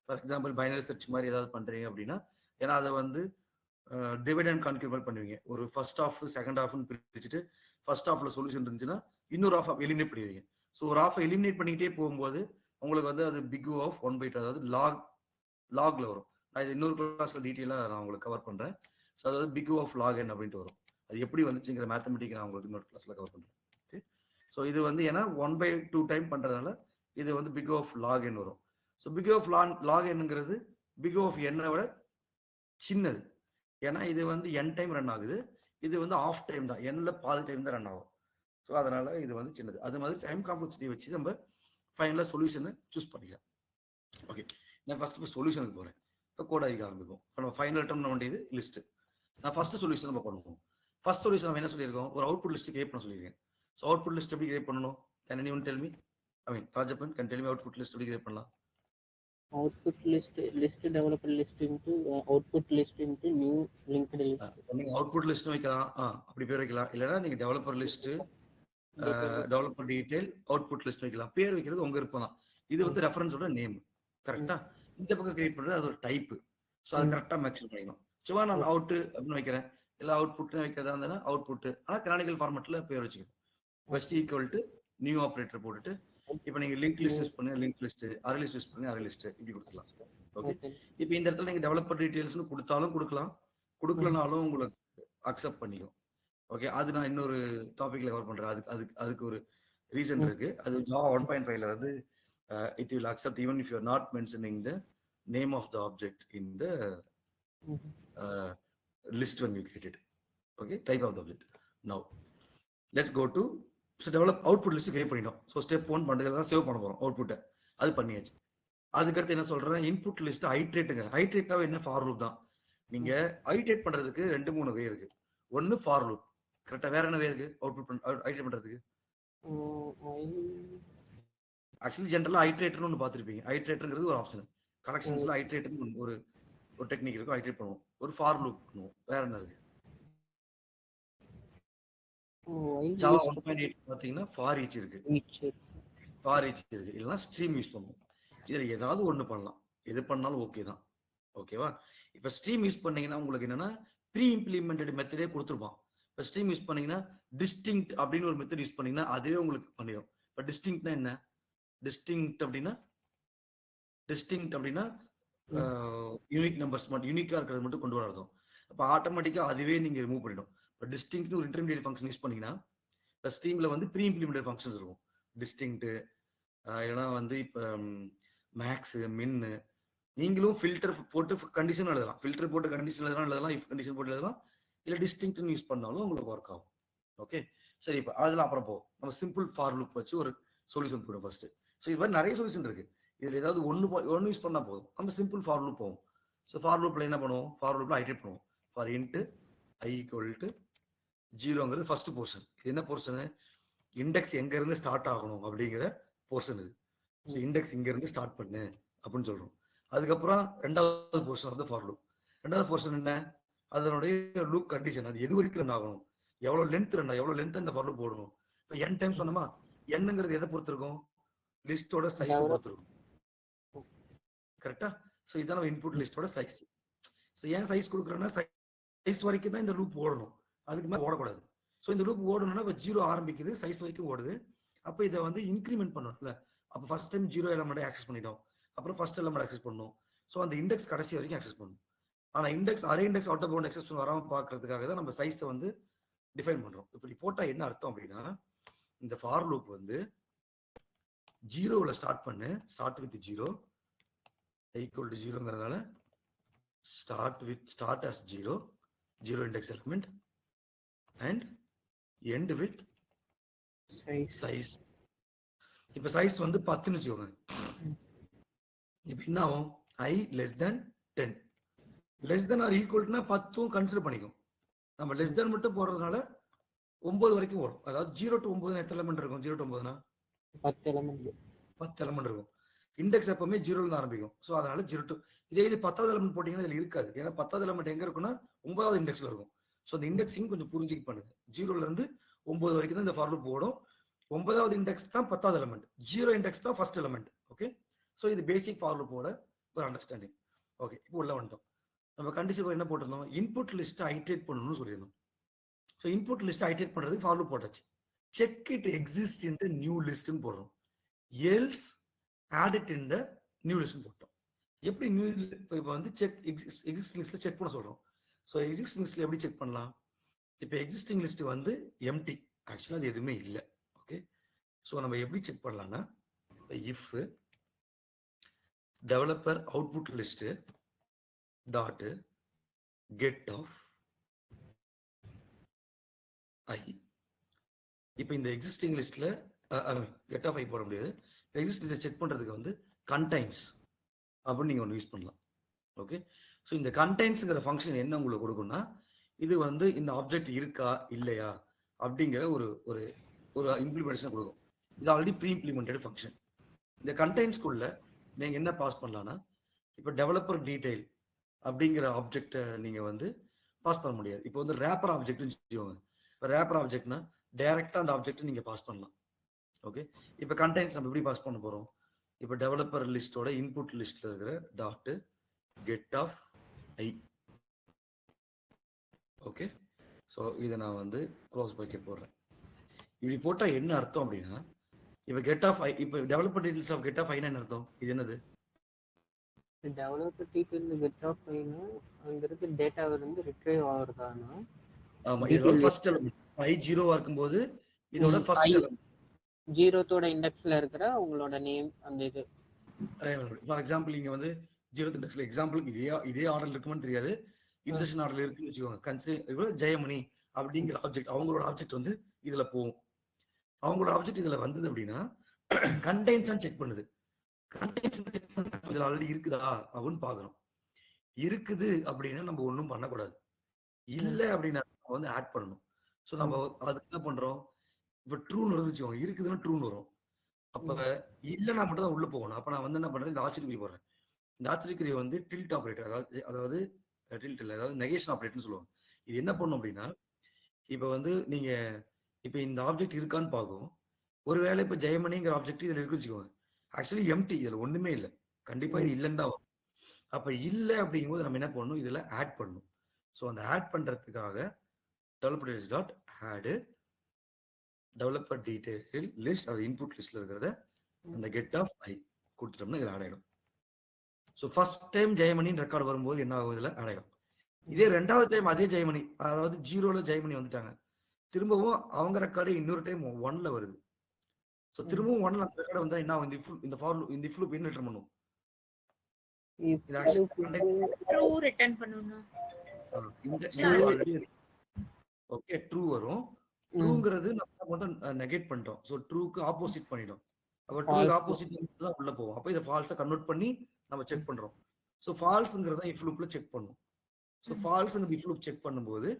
ஃபார் எக்ஸாம்பிள் பைனரி சர்ச் மாதிரி ஏதாவது பண்ணுறீங்க அப்படின்னா, ஏன்னா அதை வந்து டிவைட் அண்ட் கான்க்யூர் பண்ணுவீங்க. ஒரு ஃபர்ஸ்ட் ஆஃப் செகண்ட் ஆஃப்னு பிரிச்சுட்டு ஃபர்ஸ்ட் ஆஃப்ல சொல்யூஷன் இருந்துச்சுன்னா இன்னொரு ஆஃப் எலிமினேட் பண்ணிடுவீங்க. ஸோ ஒரு ஆஃப் எலிமினேட் பண்ணிக்கிட்டே போகும்போது உங்களுக்கு வந்து அது பிக் ஆஃப் 1/2, அதாவது லாக்ல வரும். நான் இது இன்னொரு கிளாஸ்ல டீட்டெயிலாக நான் உங்களுக்கு கவர் பண்றேன். ஸோ அதாவது பிக் ஆஃப் லாக் n அப்படின்ட்டு வரும். அது எப்படி வந்துச்சுங்கிற மேத்தமெட்டிக் நான் உங்களுக்கு இன்னொரு கிளாஸ்ல கவர் பண்றேன். ஓகே, ஸோ இது வந்து ஏன்னா 1/2 டைம் பண்றதுனால இது வந்து பிக் ஆஃப் லாக் n வரும். ஸோ பிக் ஆஃப் லாக் nங்கிறது பிக் ஆஃப் n விட சின்னது. ஏன்னா இது வந்து n டைம் ரன் ஆகுது, இது வந்து ஆஃப் டைம் தான், nல பாதி டைம் தான் ரன் ஆகும். ஸோ அதனால இது வந்து சின்னது. அது மாதிரி டைம் காம்ப்ளெக்சிட்டி வச்சு நம்ம ஃபைனலாக சொல்யூஷனை சூஸ் பண்ணிக்கலாம். ஓகே, நான் ஃபர்ஸ்ட் இப்போ சொல்யூஷனுக்கு போகிறேன். இப்போ கோட் அடிக்க ஆரம்பிக்கும். இப்போ நம்ம ஃபைனல் அட்டம் பண்ண வேண்டியது லிஸ்ட். நான் ஃபர்ஸ்ட் சொல்யூஷன் நம்ம பண்ணுவோம். ஃபர்ஸ்ட் சொல்யூஷன் நம்ம என்ன சொல்லியிருக்கோம், ஒரு அவுட்புட் லிஸ்ட் கிரியேட் பண்ண சொல்லியிருக்கேன். ஸோ அவுட்புட் லிஸ்ட் எப்படி கிரியேட் பண்ணணும்? Can anyone tell me? I mean Rajappan, can tell me output list எப்படி கிரியேட் பண்ணலாம்? Output list developer list into output list into new linked list. நீங்க அவுட்புட் லிஸ்ட் வைக்கலாம், அப்படி பேர் வைக்கலாம். இல்லைன்னா நீங்க developer list, developer detail, output list வைக்கலாம். பேர் வைக்கிறது உங்க விருப்பம் தான். இது வந்து ரெஃபரன்ஸோட நேம். கரெக்டா? இந்த பக்கம் கிரியேட் பண்றது அது ஒரு டைப். ஸோ அது கரெக்டா மென்ஷன் பண்ணிக்கணும். சும்மா நான் அவுட் அப்படின்னு வைக்கிறேன், இல்லை அவுட்புட்னு வைக்கிறதா இருந்தா அவுட்புட், ஆனால் கனானிக்கல் ஃபார்மேட்ல பேர் வச்சுக்கணும். First equal to new operator போட்டுட்டு, இப்போ நீங்க லிங்க் லிஸ்ட் யூஸ் பண்ணி link list, array list use பண்ணி அரே லிஸ்ட் இப்படி கொடுத்துக்கலாம். ஓகே, இப்போ இந்த இடத்துல நீங்க டெவலப்பர் டீடைல்ஸ்னு கொடுத்தாலும் கொடுக்கலாம், கொடுக்கலனாலும் உங்களுக்கு அக்செப்ட் பண்ணிக்கும். ஓகே, அது நான் இன்னொரு டாபிக்ல கவர் பண்றேன். அதுக்கு ஒரு ரீசன் இருக்கு. அது ஜாவா 1.5ல வந்து it will accept even if you are not mentioning the name of the object in the list when you create it. Okay, type of the object. Now let's go to develop output list create பண்ணிட்டோம். So step 1 பண்ணுறதுல save பண்ண போறோம் அவுட்புட்டை. அது பண்ணியாச்சு. அதுக்கடுத்து என்ன சொல்றேன், இன்புட் லிஸ்ட் ஐட்ரேட்டுங்க. ஐட்ரேட்டாவே என்ன, ஃபார் லூப் தான். நீங்க ஐட்ரேட் பண்றதுக்கு 2-3 வே இருக்கு. ஒன்னு ஃபார் லூப், கரெக்டா. வேற என்ன வே இருக்கு அவுட்புட் ஐட்ரேட் பண்றதுக்கு? ஆக்சுவலி ஜென்ரலா ஐட்ரேட்டர்னு ஒன்று பார்த்துருப்பீங்க. ஐட்ரேட்டர்ங்கிறது ஒரு ஆப்ஷன். கனெக்ஷன்ஸ்ல ஐட்ரேட்டர்னு ஒரு டெக்னிக் இருக்கும். ஐட்ரேட் பண்ணுவோம். ஒரு ஃபார் லூப் பண்ணுவோம். வேற என்ன இருக்கு? ஜாவா 1.8 பாத்தீங்கன்னா ஃபார் ஈச் இருக்கு. ஃபார் ஈச் இருக்கு. இல்லைன்னா ஸ்ட்ரீம் யூஸ் பண்ணுவோம். இதுல ஏதாவது ஒண்ணு பண்ணலாம், எது பண்ணாலும் ஓகே தான். ஓகேவா? இப்ப ஸ்ட்ரீம் யூஸ் பண்ணீங்கன்னா உங்களுக்கு என்னன்னா ப்ரீ இம்ப்ளிமெண்டட் மெத்தடே கொடுத்துருப்பான். இப்ப ஸ்ட்ரீம் யூஸ் பண்ணீங்கன்னா டிஸ்டிங்க்ட் அப்படின்னு ஒரு மெத்தட் யூஸ் பண்ணீங்கன்னா அதுவே உங்களுக்கு பண்ணிடும். இப்ப டிஸ்டிங்க்ட்னா என்ன? டிஸ்டிங்க்ட் அப்படின்னா யூனிக் நம்பர்ஸ் மட்டும், யூனிக்கா இருக்கிறது மட்டும் கொண்டு வரதும். அப்ப ஆட்டோமேட்டிக்கா அதுவே நீங்க ரிமூவ் பண்ணிடும். இப்போ டிஸ்டிங்க்ட் ஒரு இன்டர்மீடியட் ஃபங்க்ஷன் யூஸ் பண்ணீங்கன்னா இப்போ ஸ்ட்ரீம்ல வந்து ப்ரீ இம்ப்ளிமெண்டட் ஃபங்க்ஷன்ஸ் இருக்கும். டிஸ்டிங்க்ட், இல்லைன்னா வந்து இப்போ மேக்ஸ், மின்னு, நீங்களும் ஃபில்டர் போட்டு கண்டிஷன் எழுதலாம். ஃபில்டர் போட்டு கண்டிஷன் எழுதலாம், இஃப் கண்டிஷன் போட்டு எழுதலாம். இல்லை டிஸ்டிங்க்ட்னு யூஸ் பண்ணாலும் உங்களுக்கு ஒர்க் ஆகும். ஓகே, சரி. இப்போ அதெல்லாம் அப்புறம் போகும். நம்ம சிம்பிள் ஃபார் லூப் வச்சு ஒரு சொல்யூஷன் போடும் ஃபர்ஸ்ட். ஸோ இது மாதிரி நிறைய சொல்யூஷன் இருக்கு. இதுல ஏதாவது ஒன்று யூஸ் பண்ணா போதும். நம்ம சிம்பிள் ஃபார் லூப் போவோம். ஸோ ஃபார் லூப்ல என்ன பண்ணுவோம்? ஃபார் லூப்ல ஐட்ரேட் பண்ணுவோம். For int i equal to 0ங்கிறது ஃபர்ஸ்ட் போர்ஷன். இது என்ன போர்ஷன்? இண்டெக்ஸ் எங்க இருந்து ஸ்டார்ட் ஆகணும் அப்படிங்கிற போர்ஷன் இது. ஸோ இண்டெக்ஸ் இங்க இருந்து ஸ்டார்ட் பண்ணு அப்படின்னு சொல்றோம். அதுக்கப்புறம் ரெண்டாவது போர்ஷன் வந்து ஃபார் லூப். ரெண்டாவது போர்ஷன் என்ன? அதனுடைய லூப் கண்டிஷன். அது எது வரைக்கும் ரன் ஆகணும், எவ்வளவு லென்த் அந்த ஃபார் லூப் போடணும். இப்போ n டைம் சொன்னோமா, என்னங்கிறது எதை பொறுத்து இருக்கும்? லிஸ்டோட சைஸ் பொறுத்து இருக்கும். கரெக்டா? ஸோ இதான் நம்ம இன்புட் லிஸ்டோட சைஸ். ஸோ ஏன் சைஸ் கொடுக்குறோம்னா சைஸ் வரைக்கும் தான் இந்த லூப் ஓடணும், அதுக்கு மேலே ஓடக்கூடாது. ஸோ இந்த லூப் ஓடணும்னா இப்போ 0 ஆரம்பிக்குது, சைஸ் வரைக்கும் ஓடுது. அப்போ இதை வந்து இன்க்ரிமெண்ட் பண்ணணும்ல. அப்போ ஃபர்ஸ்ட் டைம் 0 எலமெண்ட் ஆக்சஸ் பண்ணிட்டோம், அப்புறம் ஃபர்ஸ்ட் எலமெண்ட் ஆக்சஸ் பண்ணணும். ஸோ அந்த இண்டெக்ஸ் கடைசி வரைக்கும் ஆக்சஸ் பண்ணணும். ஆனால் index array index out of bound access பண்ண வராமல் பார்க்கறதுக்காக தான் நம்ம சைஸை வந்து டிஃபைன் பண்றோம். இப்படி போட்டா என்ன அர்த்தம் அப்படின்னா, இந்த ஃபார் லூப் வந்து 0ல ஸ்டார்ட் பண்ணு, ஸ்டார்ட் வித் 0 ஈக்குவல் டு 0ங்கிறதுனால start as 0 index element and end with size. இப்ப சைஸ் வந்து 10ன்னு வச்சுக்கோங்க. இப்ப என்ன ஆகும்? i less than 10. less than or equal to 10 consider பண்ணிக்கும். நம்ம less than மட்டும் போடுறதுனால 9 வரைக்கும் ஓடும். அதாவது 0 to 9 எத்தனை எலிமெண்ட் இருக்கும்? 0 to 9னா 10 எலிமெண்ட் இருக்கும். இண்டெக்ஸ் எப்பவுமே 0ல இருந்து ஆரம்பிக்கும். ஸோ அதனால 0 to இதே இது 10வது எலிமெண்ட் போட்டீங்கன்னா இதுல இருக்காது. ஏன்னா 10வது எலிமெண்ட் எங்க இருக்குன்னா 9வது இண்டெக்ஸ்ல இருக்கும். ஸோ அந்த இண்டெக்ஸிங் கொஞ்சம் புரிஞ்சுக்க பண்ணுங்க. 0ல இருந்து 9 வரைக்கும் தான் இந்த ஃபார் லூப் ஓடும். 9வது இண்டெக்ஸ் தான் 10வது எலிமெண்ட், 0 இண்டெக்ஸ் தான் ஃபர்ஸ்ட் எலிமெண்ட். ஓகே, ஸோ இது பேசிக் ஃபார் லூப்போட ஒரு அண்டர்ஸ்டாண்டிங். ஓகே, இப்போ உள்ள வந்துட்டோம். நம்ம கண்டிஷன் என்ன போட்டிருந்தோம்? இன்புட் லிஸ்ட் ஐட்ரேட் பண்ணணும்னு சொல்லியிருந்தோம். ஸோ இன்புட் லிஸ்ட் ஐட்ரேட் பண்றதுக்கு ஃபார் லூப் போட்டாச்சு. Check it exist in the new லிஸ்ட்னு போடுறோம். Else add it in the new list போட்டோம். எப்படி நியூ இப்போ வந்து செக் எக்ஸிஸ்டிங் லிஸ்ட்ல செக் பண்ண சொல்றோம். ஸோ எக்ஸிஸ்டிங் லிஸ்ட்ல எப்படி செக் பண்ணலாம்? இப்போ எக்ஸிஸ்டிங் லிஸ்ட் வந்து எம்டி, ஆக்சுவலா அது எதுவுமே இல்லை. ஓகே, ஸோ நம்ம எப்படி செக் பண்ணலாம்னா, if developer output list dot get of I. இப்போ இந்த எக்ஸிஸ்டிங் லிஸ்ட்ல கெட் ஆஃப் ஐ போட முடியாது. எக்ஸிஸ்டன்ஸை செக் பண்றதுக்கு வந்து கண்டைன்ஸ் அப்படின்னு நீங்க ஒன்று யூஸ் பண்ணலாம். ஓகே, ஸோ இந்த கண்டைன்ஸ்ங்கிற ஃபங்க்ஷன் என்ன உங்களுக்கு கொடுக்கும்னா, இது வந்து இந்த ஆப்ஜெக்ட் இருக்கா இல்லையா அப்படிங்கிற ஒரு ஒரு ஒரு இம்ப்ளிமெண்டேஷன் கொடுக்கும். இது ஆல்ரெடி ப்ரீ இம்ப்ளிமெண்டட் ஃபங்க்ஷன். இந்த கண்டைன்ஸ்குள்ள நீங்க என்ன பாஸ் பண்ணலாம்னா, இப்போ டெவலப்பர் டீடைல் அப்படிங்கிற ஆப்ஜெக்டை நீங்க வந்து பாஸ் பண்ண முடியாது. இப்போ வந்து ரேப்பர் ஆப்ஜெக்ட்னு வச்சுக்கோங்க. இப்போ ரேப்பர் ஆப்ஜெக்ட்னா டைரக்டா அந்த ஆப்ஜெக்ட் நீங்க பாஸ் பண்ணலாம். ஓகே, இப்போ கண்டைன்ஸ் நம்ம எப்படி பாஸ் பண்ண போறோம்? இப்போ டெவலப்பர் லிஸ்டோட இன்புட் லிஸ்ட்ல இருக்கிற dot get of I. Okay, so இதை நான் வந்து க்ளோஸ் பைக்க போடுறேன். இப்படி போட்டா என்ன அர்த்தம் அப்படின்னா, இப்போ கெட் ஆஃப் ஐ, இப்போ developer details of get of ஐனா என்ன அர்த்தம்? இது என்னது? டெவலப்பர் டீடைல் கெட் ஆஃப் ஐனா அங்க இருந்து டேட்டா வந்து ரிட்ரைவ் ஆகுறதானா? ஆமா, இதோட ஃபர்ஸ்ட் எலிமெண்ட் ஐ 0வா இருக்கும்போது இதோட ஃபர்ஸ்ட் எலிமெண்ட் 0த்தோட இண்டெக்ஸ்ல இருக்கிற உங்களோட நேம் அந்த இது. ஃபார் எக்ஸாம்பிள் இங்க வந்து 0th இண்டெக்ஸ்ல எக்ஸாம்பிளுக்கு இதே ஆர்டர்ல இருக்குமான்னு தெரியாது, இன்சர்ஷன் ஆர்டர்ல இருக்குன்னு வச்சுக்கோங்க. கன்சிடர் ஜெயமணி அப்படிங்கிற ஆப்ஜெக்ட், அவங்களோட ஆப்ஜெக்ட் வந்து இதுல போகும். அவங்களோட ஆப்ஜெக்ட் இதுல வந்தது அப்படின்னா கண்டெய்ன்ஸ் செக் பண்ணுது. கண்டெய்ன்ஸ் செக் பண்ண இதுல ஆல்ரெடி இருக்குதா அப்படின்னு பாக்குறோம். இருக்குது அப்படின்னா நம்ம ஒன்றும் பண்ணக்கூடாது. இல்ல அப்படின்னா நம்ம வந்து ஆட் பண்ணணும். ஸோ நம்ம அதுக்கு என்ன பண்றோம்? இப்ப ட்ரூன்னு வருதுன்னு வச்சுக்கோங்க, இருக்குதுன்னா ட்ரூன்னு வரும். அப்ப இல்லைன்னா மட்டும் தான் உள்ள போகணும். அப்ப நான் வந்து என்ன பண்றேன், இந்த ஆச்சரியக்குறி போடுறேன். இந்த ஆச்சரியக்குறி வந்து டில்ட் ஆபரேட்டர், அதாவது டில்ட் இல்லை, அதாவது நெகேஷன் ஆபரேட்டர்னு சொல்லுவாங்க. இது என்ன பண்ணும் அப்படின்னா, இப்ப வந்து நீங்க இப்ப இந்த ஆப்ஜெக்ட் இருக்கான்னு பார்க்கும். ஒருவேளை இப்ப ஜெயமணிங்கிற ஆப்ஜெக்ட் இதுல இருக்கு வச்சுக்கோங்க, ஆக்சுவலி எம்டி, இதுல ஒண்ணுமே இல்லை, கண்டிப்பா இது இல்லைன்னு தான் வரும். அப்ப இல்லை அப்படிங்கும்போது நம்ம என்ன பண்ணணும், இதுல ஆட் பண்ணணும். ஸோ அந்த ஆட் பண்றதுக்காக developer dot add developer detail list, அது இன்புட் லிஸ்ட்ல இருக்கிறத அந்த கெட் ஆஃப் ஐ கொடுத்துட்டோம்னா இதுல ஆட் ஆயிடும். ஸோ ஃபர்ஸ்ட் டைம் ஜெயமணின்னு ரெக்கார்டு வரும்போது என்ன ஆகும், இதுல ஆட் ஆயிடும். இதே ரெண்டாவது டைம் அதே ஜெயமணி, அதாவது 0ல ஜெயமணி வந்துட்டாங்க, திரும்பவும் அவங்க ரெக்கார்டு இன்னொரு டைம் 1ல வருது. ஸோ திரும்பவும் 1ல அந்த ரெக்கார்டு வந்தா என்ன ஆகும், இந்த ஃபார் இந்த ஃப்ளூப் என்ன ரிட்டர்ன் பண்ணும்? இது ஆக்சுவலி ட்ரூ ரிட்டர்ன் பண்ணனும். ஆல்ரெடி ஓகே ட்ரூ வரும். ட்ரூங்கிறது நம்ம மட்டும் நெகேட் பண்ணிட்டோம். ஸோ ட்ரூக்கு ஆப்போசிட் பண்ணிட்டோம். அப்ப ட்ரூக்கு ஆப்போசிட் தான் உள்ள போவோம். அப்ப இதை ஃபால்ஸா கன்வெர்ட் பண்ணி நம்ம செக் பண்றோம். ஸோ ஃபால்ஸ்ங்கிறத இஃப் லூப்ல செக் பண்ணும். ஸோ ஃபால்ஸ்ங்கிறது இஃப் லூப் செக் பண்ணும்போது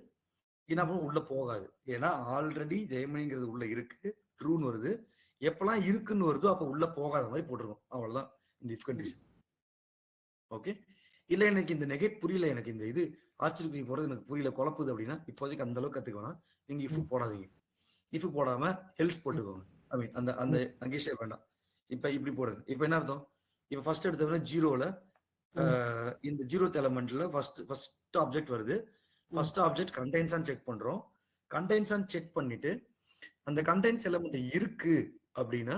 என்ன பண்ணும், உள்ள போகாது. ஏன்னா ஆல்ரெடி ஜெயமணிங்கிறது உள்ள இருக்கு, ட்ரூன்னு வருது. எப்பெல்லாம் இருக்குன்னு வருதோ அப்ப உள்ள போகாத மாதிரி போட்டிருக்கோம். அவ்வளவுதான் இந்த இஃப் கண்டிஷன். ஓகே, இல்ல எனக்கு இந்த நெகேட் புரியல, எனக்கு இந்த இது ஆச்சரியக்குறி போறது எனக்கு புரியல, குழப்புது அப்படின்னா இப்போதைக்கு அந்த அளவுக்கு கத்துக்கலாம். நீங்க இஃப் போடாதீங்க. இஃப் போடாம எல்ஸ் போட்டுக்கோங்க. ஐ மீன் அந்த அந்த அங்கேயே வேண்டாம். இப்ப இப்படி போடுறது. இப்ப என்ன அர்த்தம்? இப்ப ஃபர்ஸ்ட் எடுத்தவங்க 0ல இந்த 0th எலிமெண்ட்ல ஃபர்ஸ்ட் ஆப்ஜெக்ட் வருது. ஃபர்ஸ்ட் ஆப்ஜெக்ட் கண்டெய்ன்ஸ் செக் பண்றோம். கண்டெய்ன்ஸ் செக் பண்ணிட்டு அந்த கண்டெய்ன்ஸ் எலிமெண்ட் இருக்கு அப்படின்னா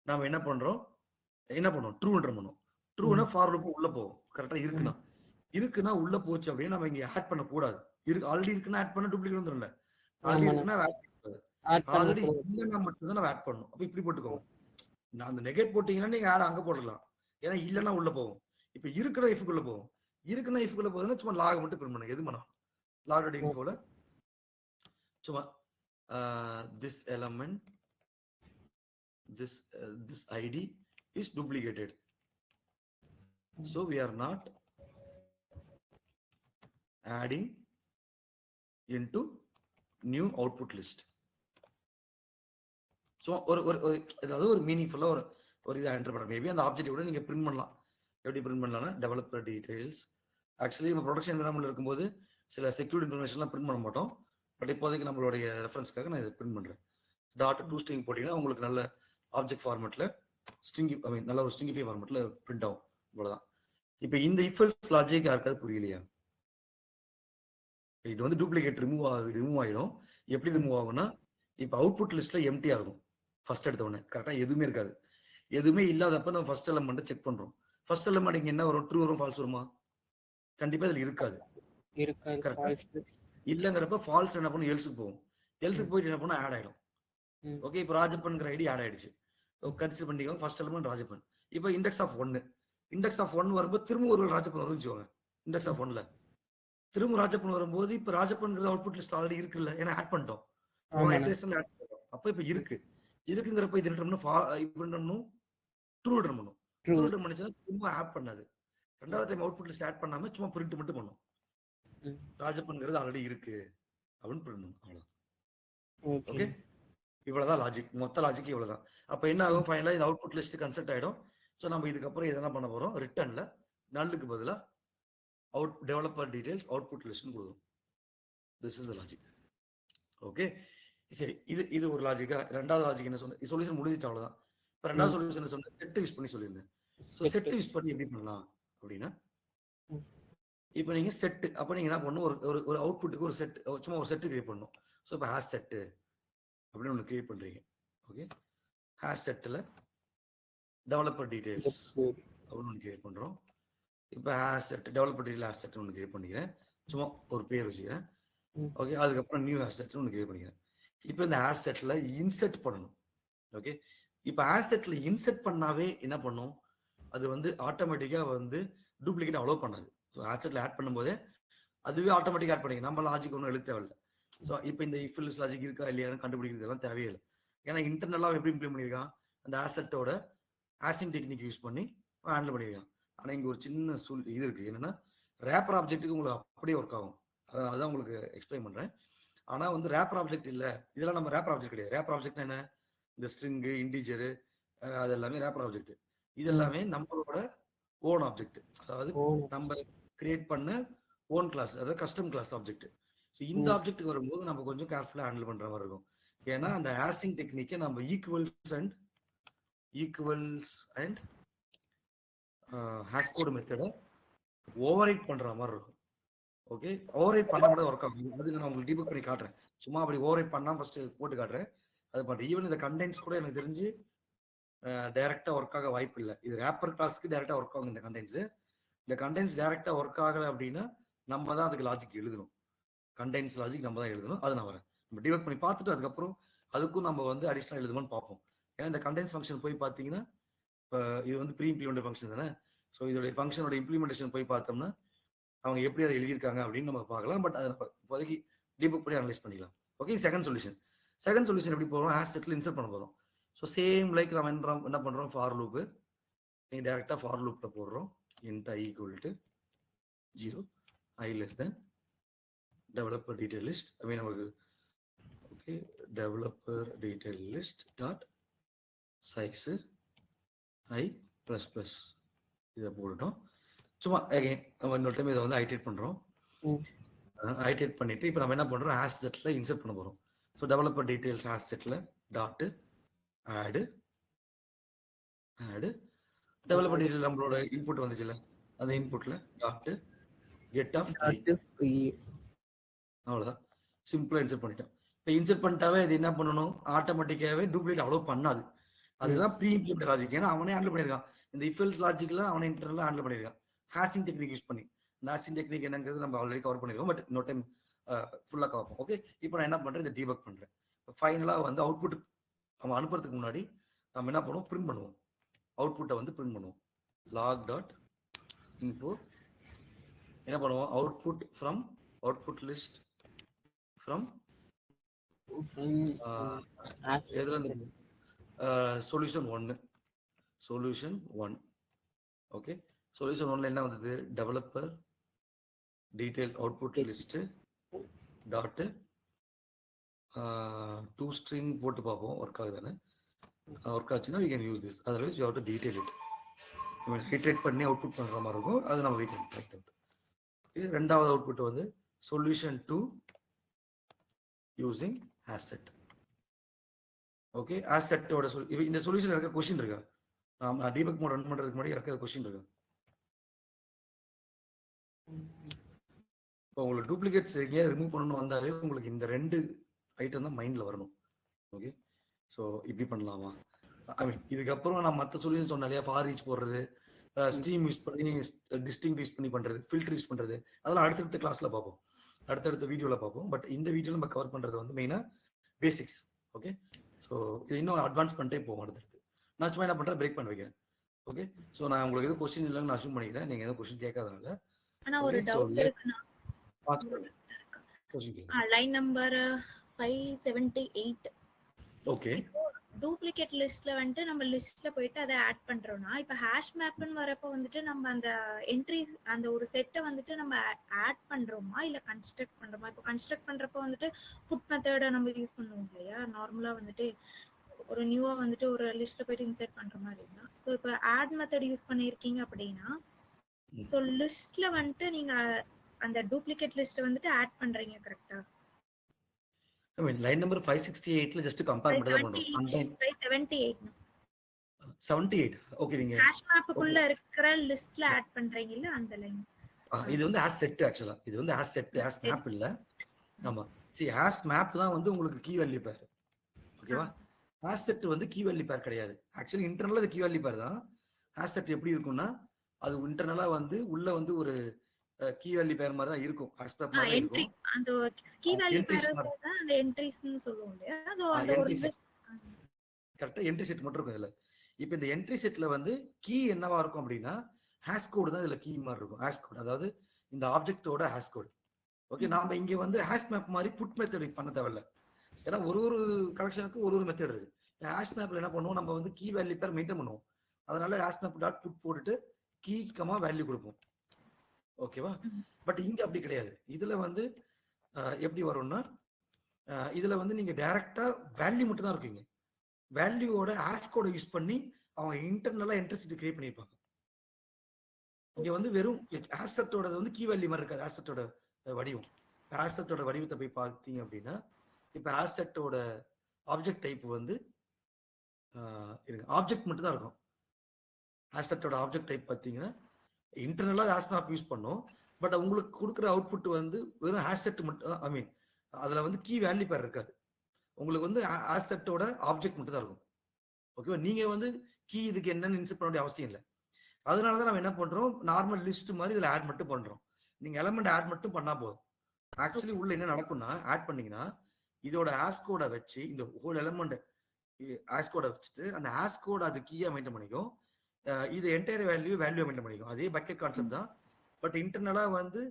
நாம என்ன பண்ணுவோம், ட்ரூ என்டர் பண்ணுவோம். ட்ரூனா ஃபார் லூப் உள்ள போகும். கரெக்டா இருக்குன்னா உள்ள போச்சு அப்படின்னா நம்ம இங்க ஆட் பண்ண கூடாது. ஆல்ரெடி இருக்குன்னா ஆட் பண்ண டூப்ளிகேட் வந்துரும்ல. ஆல்ரெடி இருக்குன்னா ஆட் பண்ணக்கூடாது. ஆல்ரெடி இல்லைன்னா மட்டும் தான் நம்ம ஆட் பண்ணணும். அப்ப இப்படி போட்டுக்கோங்க. நான் அந்த நெகேட் போட்டீங்கன்னா நீங்க ஆட் அங்க போடலாம். ஏன்னா இல்லைன்னா உள்ள போகும். இப்ப இருக்கிற இஃப்குள்ள போகும். இருக்குன்னா இஃப்குள்ள போகுதுன்னா சும்மா லாக் மட்டும் பிரிண்ட் பண்ணுங்க. எது பண்ணலாம், லாக் டாட் இன்ஃபோல சும்மா this element, this id is duplicated, so we are not adding into new output list. So ஏதாவது ஒரு மீனிங்ஃபுல்லா ஒரு இதை என்டர் பண்ண, மேபி அந்த ஆப்ஜெக்ட் கூட நீங்க பிரிண்ட் பண்ணலாம். எப்படி பிரிண்ட் பண்ணலாம்னா டெவலப்பர் டீடைல்ஸ். ஆக்சுவலி நம்ம ப்ரொடக்ஷன் என்விரான்மெண்ட்ல இருக்கும்போது சில செக்யூரிட்டி இன்ஃபர்மேஷன்லாம் பிரிண்ட் பண்ண மாட்டோம். பட் இப்போதைக்கு நம்மளுடைய ரெஃபரன்ஸ்க்காக நான் இதை பிரிண்ட் பண்றேன். டாட் டூ ஸ்ட்ரிங் போட்டீங்கன்னா உங்களுக்கு நல்ல ஆப்ஜெக்ட் ஃபார்மேட்ல நல்ல ஒரு ஸ்ட்ரிங்கிஃபை ஃபார்மேட்ல பிரிண்ட் ஆகும். இவ்வளவுதான். இப்போ இந்த இஃப் எல்ஸ் லாஜிக் யாருக்காவது புரியலையா? இது வந்து டூப்ளிகேட் ரிமூவ் ஆயிடும். எப்படி ரிமூவ் ஆகும்னா, இப்போ அவுட்புட் லிஸ்ட்ல எம்டியா இருக்கும். ஃபர்ஸ்ட் எடுத்த உடனே கரெக்டா எதுவுமே இருக்காது. எதுவுமே இல்லாதப்ப நம்ம ஃபர்ஸ்ட் எலிமெண்ட் செக் பண்றோம். ஃபர்ஸ்ட் எலிமெண்ட் இங்க என்ன வரும், ட்ரூ வரும், ஃபால்ஸ் வருமா? கண்டிப்பா இதுல இருக்காது. இல்லங்கிறப்ப ஃபால்ஸ் என்ன பண்ணும், எல்ஸுக்கு போகும். எல்ஸுக்கு போயிட்டு என்ன பண்ணும், ஆட் ஆயிடும். ஓகே, இப்போ ராஜப்பன்ங்கிற ஐடி ஆட் ஆயிடுச்சு. கன்சிடர் பண்ணிக்கோங்க ஃபர்ஸ்ட் எலிமெண்ட் ராஜப்பன். இப்போ இண்டெக்ஸ் ஆஃப் 1 வரும்போது திரும்ப ஒரு ராஜப்பன் வரும் வச்சுக்கோங்க. இண்டெக்ஸ் ஆஃப் 1ல திரும்ப ராஜப்பன் வரும்போது இப்ப ராஜப்பன்ங்கிறது அவுட்புட் லிஸ்ட் ஆல்ரெடி இருக்குல்ல, ஏன்னா ஆட் பண்ணிட்டோம். அப்ப இப்ப இருக்குங்கிறப்ப இது என்ன ட்ரூ ரிட்டர்ன் பண்ணும். ட்ரூ ரிட்டர்ன் பண்ணிச்சுன்னா திரும்ப ஆட் பண்ணாது. ரெண்டாவது டைம் அவுட்புட் லிஸ்ட் ஆட் பண்ணாம சும்மா பிரிண்ட் மட்டும் பண்ணும். ராஜப்பன்ங்கிறது ஆல்ரெடி இருக்கு அப்படின்னு பிரிண்ட் பண்ணும். அவ்வளவுதான். ஓகே, இவ்வளவுதான் லாஜிக். மொத்த லாஜிக் இவ்வளவுதான். அப்ப என்ன ஆகும், ஃபைனலா இந்த அவுட்புட் லிஸ்ட் கன்செப்ட் ஆயிடும். சோ நம்ம இதுக்கப்புறம் எதனா பண்ண போறோம், ரிட்டர்ன்ல நல்லுக்கு பதிலா out developer details output list கொடுக்கும். This is the logic. Okay, சரி, இது ஒரு லாஜிக்கா. ரெண்டாவது லாஜிக் என்ன சொன்ன, சொல்யூஷன் முடிஞ்சிச்சு அவ்வளவுதான். இப்ப ரெண்டாவது சொல்யூஷன் சொன்ன செட் யூஸ் பண்ணி சொல்லியிருந்தேன். ஸோ செட் யூஸ் பண்ணி எப்படி பண்ணலாம் அப்படின்னா, இப்போ நீங்க செட், அப்ப நீங்க என்ன பண்ணணும், ஒரு அவுட்புட்டுக்கு ஒரு செட், சும்மா ஒரு செட் கிரியேட் பண்ணணும். ஸோ இப்போ ஹேஷ் செட்டு அப்படின்னு ஒன்று கிரியேட் பண்றீங்க. Okay, hash settle developer details அப்படின்னு ஒன்று கிரியேட் பண்றோம். இப்போ hash set developer detail hash set ஒன்று கிரியேட் பண்ணிக்கிறேன். சும்மா ஒரு பேர் வச்சுக்கிறேன். ஓகே, அதுக்கப்புறம் நியூ ஹேஷ் செட் ஒன்று கிரியேட் பண்ணிக்கிறேன். இப்போ இந்த ஹேஷ் செட்ல இன்செர்ட் பண்ணணும். ஓகே, இப்போ ஹேஷ் செட்ல இன்செர்ட் பண்ணாவே என்ன பண்ணும், அது வந்து ஆட்டோமேட்டிக்கா வந்து டூப்ளிகேட் அலோவ் பண்ணாது. ஸோ ஹேஷ் செட்ல ஆட் பண்ணும்போதே அதுவே ஆட்டோமேட்டிக் ஆட் பண்ணிக்க, நம்ம லாஜிக் ஒன்றும் எழுத தேவையில்லை. ஸோ இப்போ இந்த இஃப் எல்ஸ் லாஜிக் இருக்கா இல்லையான்னு கண்டுபிடிக்கிறது எல்லாம் தேவையில்லை. ஏன்னா இன்டர்னலாக எப்படி இம்ப்ளிமெண்ட் பண்ணியிருக்கான், அந்த ஆசெட்டோட ஆசிங் டெக்னிக் யூஸ் பண்ணி ஹேண்டில் பண்ணியிருக்கான். ஆனால் இங்கே ஒரு சின்ன இது இருக்கு, என்னன்னா ரேப்பர் ஆப்ஜெக்ட்டுக்கு உங்களுக்கு அப்படியே ஒர்க் ஆகும். அதான் உங்களுக்கு எக்ஸ்பிளைன் பண்றேன். ஆனா வந்து ரேப்பர் ஆப்ஜெக்ட் இல்ல, இதெல்லாம் நம்ம ரேப்பர் ஆப்ஜெக்ட் கிடையாது. ரேப்பர் ஆப்ஜெக்ட் என்ன, இந்த ஸ்ட்ரிங்கு இன்டிஜரு அது எல்லாமே ரேப்பர் ஆப்ஜெக்ட். இது எல்லாமே நம்மளோட ஓன் ஆப்ஜெக்ட், அதாவது நம்ம கிரியேட் பண்ண ஓன் கிளாஸ், அதாவது கஸ்டம் கிளாஸ் ஆப்ஜெக்ட். ஸோ இந்த ஆப்ஜெக்ட் வரும்போது நம்ம கொஞ்சம் கேர்ஃபுல்லா ஹேண்டில் பண்ற மாதிரி இருக்கும். ஏன்னா அந்த ஆசிங் டெக்னிக்கை நம்ம ஈக்குவல்ஸ் அண்ட் ஹேஷ் கோட் மெத்தடை ஓவர்ரைட் பண்ற மாதிரி இருக்கும். ஓகே, ஓவர்ரைட் பண்ண கூட ஒர்க் ஆகும். அதுக்கு நான் உங்களுக்கு டீபக் பண்ணி காட்டுறேன். சும்மா அப்படி ஓவர்ரைட் பண்ணா ஃபர்ஸ்ட் போட்டு காட்டுறேன். அது பண்றேன். ஈவன் இந்த கண்டென்ட்ஸ் கூட எனக்கு தெரிஞ்சு டைரக்டா ஒர்க் ஆக வாய்ப்பு இல்லை. இது ரேப்பர் கிளாஸ்க்கு டைரக்டா ஒர்க் ஆகும் இந்த கண்டென்ட்ஸ். இந்த கண்டென்ட்ஸ் டைரக்டா ஒர்க் ஆகல அப்படின்னா நம்ம தான் அதுக்கு லாஜிக் எழுதணும். கண்டென்ட்ஸ் லாஜிக் நம்ம தான் எழுதணும். அது நான் வரேன். நம்ம டீபக் பண்ணி பார்த்துட்டு அதுக்கப்புறம் அதுக்கும் நம்ம வந்து அடிஷனல் எழுதுமான்னு பார்ப்போம். ஏன்னா இந்த கண்டென்ட்ஸ் ஃபங்க்ஷன் போய் பார்த்தீங்கன்னா, இப்போ இது வந்து ப்ரீ இம்ப்ளிமெண்ட் ஃபங்க்ஷன் தானே. ஸோ இதோட ஃபங்க்ஷனோட இம்ப்ளிமெண்டேஷன் போய் பார்த்தோம்னா அவங்க எப்படி அதை எழுதியிருக்காங்க அப்படின்னு நம்ம பார்க்கலாம். பட் அதை இப்போதைக்கு டீபக் பண்ணி அனலைஸ் பண்ணிக்கலாம். ஓகே, செகண்ட் சொல்யூஷன் எப்படி போகிறோம், ஹேஷ் செட்டில் இன்சர்ட் பண்ண போகிறோம். ஸோ சேம் லைக் நம்ம என்ன பண்ணுறோம், ஃபார் லூப்பு நீங்கள் டேரெக்டாக ஃபார் லூப்பில் போடுறோம். int i equal to 0, i less than developer detail list. I mean நமக்கு okay, developer detail list dot size i plus plus இதை போட்டுட்டோம். சும்மா அகைன் நம்ம இன்னொரு டைம் இதை வந்து ஐட்ரேட் பண்றோம். ஐட்ரேட் பண்ணிட்டு இப்போ நம்ம என்ன பண்றோம், ஹேஷ் செட்ல இன்சர்ட் பண்ண போறோம். ஸோ டெவலப்பர் டீடைல்ஸ் ஹேஷ் செட்ல டாட் ஆடு டெவலப்பர் டீடைல் நம்மளோட இன்புட் வந்துச்சுல்ல, அந்த இன்புட்ல டாட் கெட் ஆஃப் ஃப்ரீ. அவ்வளவுதான், சிம்பிளா இன்சர்ட் பண்ணிட்டோம். இப்போ இன்சர்ட் பண்ணிட்டாவே இது என்ன பண்ணணும், ஆட்டோமேட்டிக்காவே டூப்ளிகேட் அலோவ் பண்ணாது. அதுதான் ப்ரீ இம்ப்ளிமெண்ட் லாஜிக். ஏன்னா அவனே ஹேண்டில் பண்ணியிருக்கான். இந்த இஃப் எல்ஸ் லாஜிக்ல அவனே இன்டர்னலா ஹேண்டில் பண்ணியிருக்கான் ஹேஷிங் டெக்னிக் யூஸ் பண்ணி. இந்த ஹேஷிங் டெக்னிக் என்னங்கிறது நம்ம ஆல்ரெடி கவர் பண்ணிருக்கோம். பட் இன்னொரு டைம் ஃபுல்லா கவர் பண்ணுவோம். ஓகே, இப்போ நான் என்ன பண்றேன், இதை டீபக் பண்றேன். ஃபைனலா வந்து அவுட்புட் நம்ம அனுப்புறதுக்கு முன்னாடி நம்ம என்ன பண்ணுவோம், பிரிண்ட் பண்ணுவோம். அவுட்புட்டை வந்து பிரிண்ட் பண்ணுவோம். log டாட் info என்ன பண்ணுவோம், output from output list from எதுல இருந்து, சொல்யூஷன் 1. ஓகே, சொல்யூஷன் 1ல என்ன வந்தது, developer details output list dot to string போட்டு பார்ப்போம் ஒர்க் ஆகுதுன்னு. ஒர்க் ஆச்சுன்னா we can use this, otherwise you have to detail it. Hydrate பண்ணி அவுட்புட் பண்ற மாதிரி இருக்கும். அது நம்ம we can write out. இது ரெண்டாவது அவுட்புட் வந்து சொல்யூஷன் 2 யூசிங் asset. ஓகே, assetோட இந்த சொல்யூஷன் இருக்க क्वेश्चन இருக்கா, நான் டீபக் மோட் ரன் பண்றதுக்கு முன்னாடி இருக்க क्वेश्चन இருக்கா? இப்போ உங்களுக்கு டூப்ளிகேட்ஸ் எங்கேயாவது ரிமூவ் பண்ணணும் வந்தாலே உங்களுக்கு இந்த ரெண்டு ஐட்டம் தான் மைண்ட்ல வரணும். ஓகே, ஸோ இப்படி பண்ணலாமா, ஐ மீன் இதுக்கப்புறம் நான் மற்ற சொல்யூஷன் சொன்னாலே ஃபார் ஈச் போடுறது, ஸ்ட்ரீம் யூஸ் பண்ணி டிஸ்டிங் யூஸ் பண்ணி பண்றது, ஃபில்டர் யூஸ் பண்றது, அதெல்லாம் அடுத்தடுத்த கிளாஸ்ல பார்ப்போம், அடுத்தடுத்த வீடியோல பார்ப்போம். பட் இந்த வீடியோல நம்ம கவர் பண்றது வந்து மெயினா பேசிக்ஸ். ஓகே, ஸோ இது இன்னும் அட்வான்ஸ் பண்ணிட்டே போவோம் அடுத்தடுத்து. நான் சும்மா என்ன பண்றேன், பிரேக் பண்ண வைக்கிறேன். ஓகே, ஸோ நான் உங்களுக்கு எதுவும் கொஸ்டின் இல்லைன்னு நான் அசூம் பண்ணிக்கிறேன். நீங்க எதுவும் கொஸ்டின் கேட்காதனால. ஆனா ஒரு டவுட் இருக்குனா, லைன் நம்பர் 578. ஓகே, டூப்ளிகேட் லிஸ்ட்ல வந்துட்டு நம்ம லிஸ்ட்ல போயிட்டு அதை ஆட் பண்றோம்னா இப்ப ஹேஷ் மேப்னு வரப்ப வந்துட்டு நம்ம அந்த என்ட்ரி அந்த ஒரு செட்டை வந்துட்டு நம்ம ஆட் பண்றோமா இல்ல கன்ஸ்ட்ரக்ட் பண்றோமா? இப்போ கன்ஸ்ட்ரக்ட் பண்றப்ப வந்துட்டு புட் மெத்தட நம்ம யூஸ் பண்ணுவோம் இல்லையா? நார்மலா வந்துட்டு ஒரு நியூவா வந்துட்டு ஒரு லிஸ்ட்ல போயிட்டு இன்சர்ட் பண்ற மாதிரி இருந்தா ஸோ இப்போ ஆட் மெத்தட் யூஸ் பண்ணியிருக்கீங்க அப்படின்னா ஸோ லிஸ்ட்ல வந்துட்டு நீங்க அந்த டூப்ளிகேட் லிஸ்ட் வந்துட்டு ஆட் பண்றீங்க கரெக்டா? I mean, line number 568 just compare மட்டும் தான் பண்றோம். 578 78. ஓகே நீங்க ஹேஷ் மேப்புக்குள்ள இருக்கிற லிஸ்ட்ல ஆட் பண்றீங்கல்ல அந்த லைன். இது வந்து ஆஸ் செட் ஆக்சுவலா. இது வந்து ஆஸ் செட் ஆஸ் மேப் இல்ல. ஆமா. see ஆஸ் மேப் தான் வந்து உங்களுக்கு கீ வேல்யூ பேர். ஓகேவா? ஆஸ் செட் வந்து கீ வேல்யூ பேர் கிடையாது. ஆக்சுவலி இன்டர்னலா அது கீ வேல்யூ பேர் தான். ஆஸ் செட் எப்படி இருக்கும்னா அது இன்டர்னலா வந்து உள்ள வந்து ஒரு கீ வேல்யூ பேர் மாதிரி தான் இருக்கும். ஆஸ் மேப் மாதிரி என்ட்ரி இருக்கும். அந்த கீ வேல்யூ பேர் தான் அந்த என்ட்ரிஸ்னு சொல்லுவோம் இல்லையா? சோ அந்த ஒரு லிஸ்ட் கரெக்டா என்ட்ரி செட் மட்டும் இருக்கும் இதுல. இப்போ இந்த என்ட்ரி செட்ல வந்து கீ என்னவா இருக்கும் அப்படின்னா ஹேஷ் கோட் தான் இதுல கீ மாதிரி இருக்கும். ஹேஷ் கோட் அதாவது இந்த ஆப்ஜெக்டோட ஹேஷ் கோட். ஓகே நாம இங்க வந்து ஹேஷ் மேப் மாதிரி புட் மெத்தட் பண்ண தேவையில்ல. ஏன்னா ஒரு ஒரு கலெக்ஷனுக்கு ஒரு மெத்தட் இருக்கு. ஹேஷ் மேப்ல என்ன பண்ணுவோம் நம்ம வந்து கீ வேல்யூ பேர் மெயின்டைன் பண்ணுவோம். அதனால ஹேஷ் மேப் டாட் புட் போட்டுட்டு கீ கமா வேல்யூ கொடுப்போம். ஓகேவா? பட் இங்க அப்படி கிடையாது. இதுல வந்து எப்படி வரும்னா இதுல வந்து நீங்க டைரக்டா வேல்யூ மட்டும் தான் இருக்கீங்க. வேல்யூவோட ஹேஷ் கோட யூஸ் பண்ணி அவங்க இன்டர்னலா என்ட்ரிசிட்டி கிரியேட் பண்ணிருப்பாங்க. இங்க வந்து வெறும் ஆசெட்டோட வந்து கீ வேல்யூ மாதிரி இருக்காது. ஆசெட்டோட வடிவம் ஆசெட்டோட வடிவத்தை போய் பார்த்தீங்க அப்படின்னா இப்ப ஆசெட்டோட ஆப்ஜெக்ட் டைப் வந்து இருங்க ஆப்ஜெக்ட் மட்டும் தான் இருக்கும். ஆசெட்டோட ஆப்ஜெக்ட் டைப் பார்த்தீங்கன்னா இன்டர்னலா ஹேஷ் மேப் யூஸ் பண்ணோம். பட் உங்களுக்கு கொடுக்குற அவுட்புட் வந்து வெறும் ஆசெட் மட்டும் தான். ஐ மீன் அதுல வந்து கீ வேல்யூ பேர் இருக்காது. உங்களுக்கு வந்து ஆசெட்டோட ஆப்ஜெக்ட் மட்டும் தான் இருக்கும். ஓகேவா? நீங்க வந்து கீ இதுக்கு என்னன்னு இன்சர்ட் பண்ண வேண்டிய அவசியம் இல்லை. அதனாலதான் நம்ம என்ன பண்றோம் நார்மல் லிஸ்ட் மாதிரி இதுல ஆட் மட்டும் பண்றோம். நீங்க எலமெண்ட் ஆட் மட்டும் பண்ணா போதும். ஆக்சுவலி உள்ள என்ன நடக்கும்னா ஆட் பண்ணீங்கன்னா இதோட ஆஸ்கோட வச்சு இந்த ஹோல் எலமெண்ட் ஆஸ்கோட வச்சுட்டு அந்த ஆஸ்கோட அது கீயா மெயின்டைன் பண்ணிக்கும். இது என்டையர் வேல்யூ மெயின்டைன் பண்ணிக்கும். அதே பக்கெட் கான்செப்ட் தான். பட் இன்டர்னலா வந்து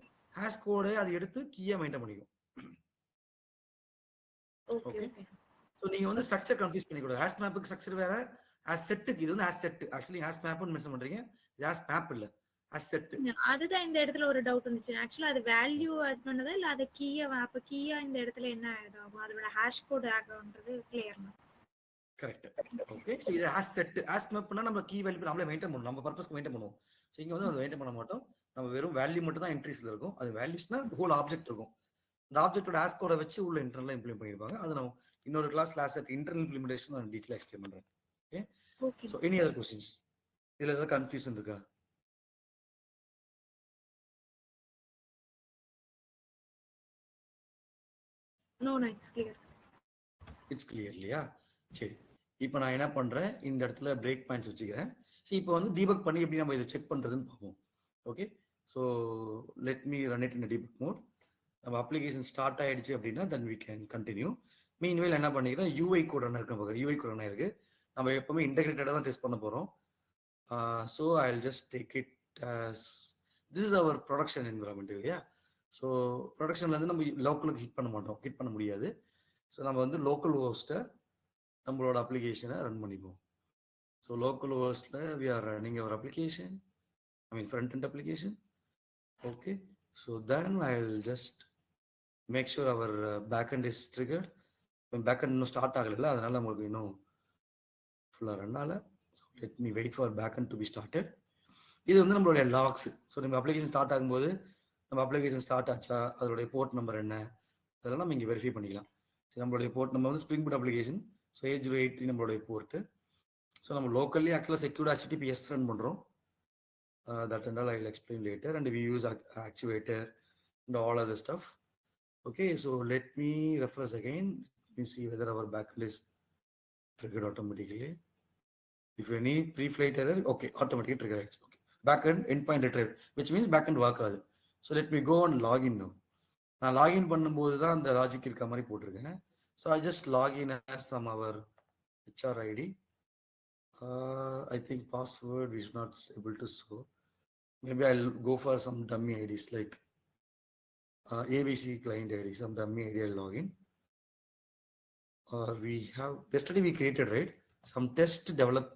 ஆஸ்கோட அது எடுத்து கீயா மெயின்டைன் பண்ணிக்கும். ஓகே சோ நீங்க வந்து ஸ்ட்ரக்சர் கன்ஃபியூஸ் பண்ணிக்கூடாது. ஹேஷ் மேப்புக்கு ஸ்ட்ரக்சர் வேற ஹேஷ் செட்டுக்கு இது வந்து ஹேஷ் செட். ஆக்சுவலி ஹேஷ் மேப்னு மென்ஷன் பண்றீங்க. இது ஹேஷ் மேப் இல்ல ஹேஷ் செட். அதுதான் இந்த இடத்துல ஒரு டவுட் வந்துச்சு. ஆக்சுவலா அது வேல்யூ ஆட் பண்ணதா இல்ல அது கீயா அப்ப கீயா இந்த இடத்துல என்ன ஆட் ஆகும்? அதோட ஹேஷ் கோட் ஆட் ஆகும்ன்றது கிளியர்னா? கரெக்ட். ஓகே சோ இது ஹேஷ் செட் ஹேஷ் மேப்னா நம்ம கீ வேல்யூ நம்மளே மெயின்டைன் பண்ணணும். நம்ம பர்பஸ்க்கு மெயின்டைன் பண்ணுவோம். சோ இங்க வந்து அதை மெயின்டைன் பண்ண மாட்டோம். நம்ம வெறும் வேல்யூ மட்டும் தான் என்ட்ரிஸ்ல இருக்கும். அது வேல்யூஸ்னா ஹோல் ஆப்ஜெக்ட் இருக்கும். இந்த ஆப்ஜெக்டோட ஹேஷ் கோட வச்சு உள்ள இன்டர்னலா இம்ப்ளிமெண்ட் பண்ணிருப்பாங்க. அது நம்ம இன்னொரு கிளாஸ் இன்டர்னல் இம்ப்ளிமெண்டேஷன் நான் டீடைலா எக்ஸ்பிளைன் பண்றேன். Okay so any other questions? இதுல ஏதாவது கன்ஃபியூஷன் இருக்கா? No it's clear. It's clear இல்லையா? சரி இப்போ நான் என்ன பண்றேன் இந்த இடத்துல பிரேக் பாயிண்ட்ஸ் வச்சுக்கிறேன். சரி இப்போ வந்து டீபக் பண்ணி எப்படி நம்ம இதை செக் பண்றதுன்னு பார்ப்போம். Okay so let me run it in debug mode. நம்ம அப்ளிகேஷன் ஸ்டார்ட் ஆயிடுச்சு அப்படின்னா then we can continue. Meanwhile என்ன பண்ணிக்கிறேன் யூஐ கோட் ரன் இருக்கு. யூஐ கோட் ரன் இருக்கு. நம்ம எப்பவுமே இன்டெகிரேட்டடாக தான் டெஸ்ட் பண்ண போறோம். So I will just take it as this is our production environment இல்லையா? ஸோ ப்ரொடக்ஷன்ல இருந்து நம்ம லோக்கலுக்கு ஹிட் பண்ண மாட்டோம். ஹிட் பண்ண முடியாது. ஸோ நம்ம வந்து லோக்கல் ஹோஸ்ட்டை நம்மளோட அப்ளிகேஷனை ரன் பண்ணிப்போம். ஸோ லோக்கல் ஹோஸ்ட்ல we are running our application. I mean front end application. Okay so then I will just make sure our back end is triggered. Back end இன்னும் start ஆகல, அதனால நம்மளுக்கு இன்னும் ஃபுல்லாக ரன் ஆகல. So let me wait for back end to be started. இது வந்து நம்மளுடைய லாக்ஸ். ஸோ நம்ம அப்ளிகேஷன் ஸ்டார்ட் ஆகும்போது நம்ம அப்ளிகேஷன் ஸ்டார்ட் ஆச்சா, அதோடைய போர்ட் நம்பர் என்ன, அதெல்லாம் நம்ம இங்கே வெரிஃபை பண்ணிக்கலாம். சரி நம்மளுடைய போர்ட் நம்பர் வந்து ஸ்ப்ரிங் பூட் அப்ளிகேஷன். ஸோ 8083 நம்மளுடைய போர்ட்டு. ஸோ நம்ம லோக்கல்லி ஆக்சுவலாக செக்யூர்ட் HTTPS ரன் பண்ணுறோம். That and all I will explain later. And we use actuator and all other stuff. Okay, so let me refresh again. Let me see whether our backend is triggered automatically. If any pre-flight error, okay, automatically triggered. Okay, backend endpoint retrieved, which means backend work ஆகுது. So let me go and log in now. நான் login பண்ணும்போது தான் அந்த logic இருக்க மாதிரி போட்டிருக்கேன். So I just log in as some our HR ID. I think password is not able to show. Maybe I'll go for some dummy IDs like ABC client ID, some dummy ID I'll log in. we have yesterday we created, right, some test develop.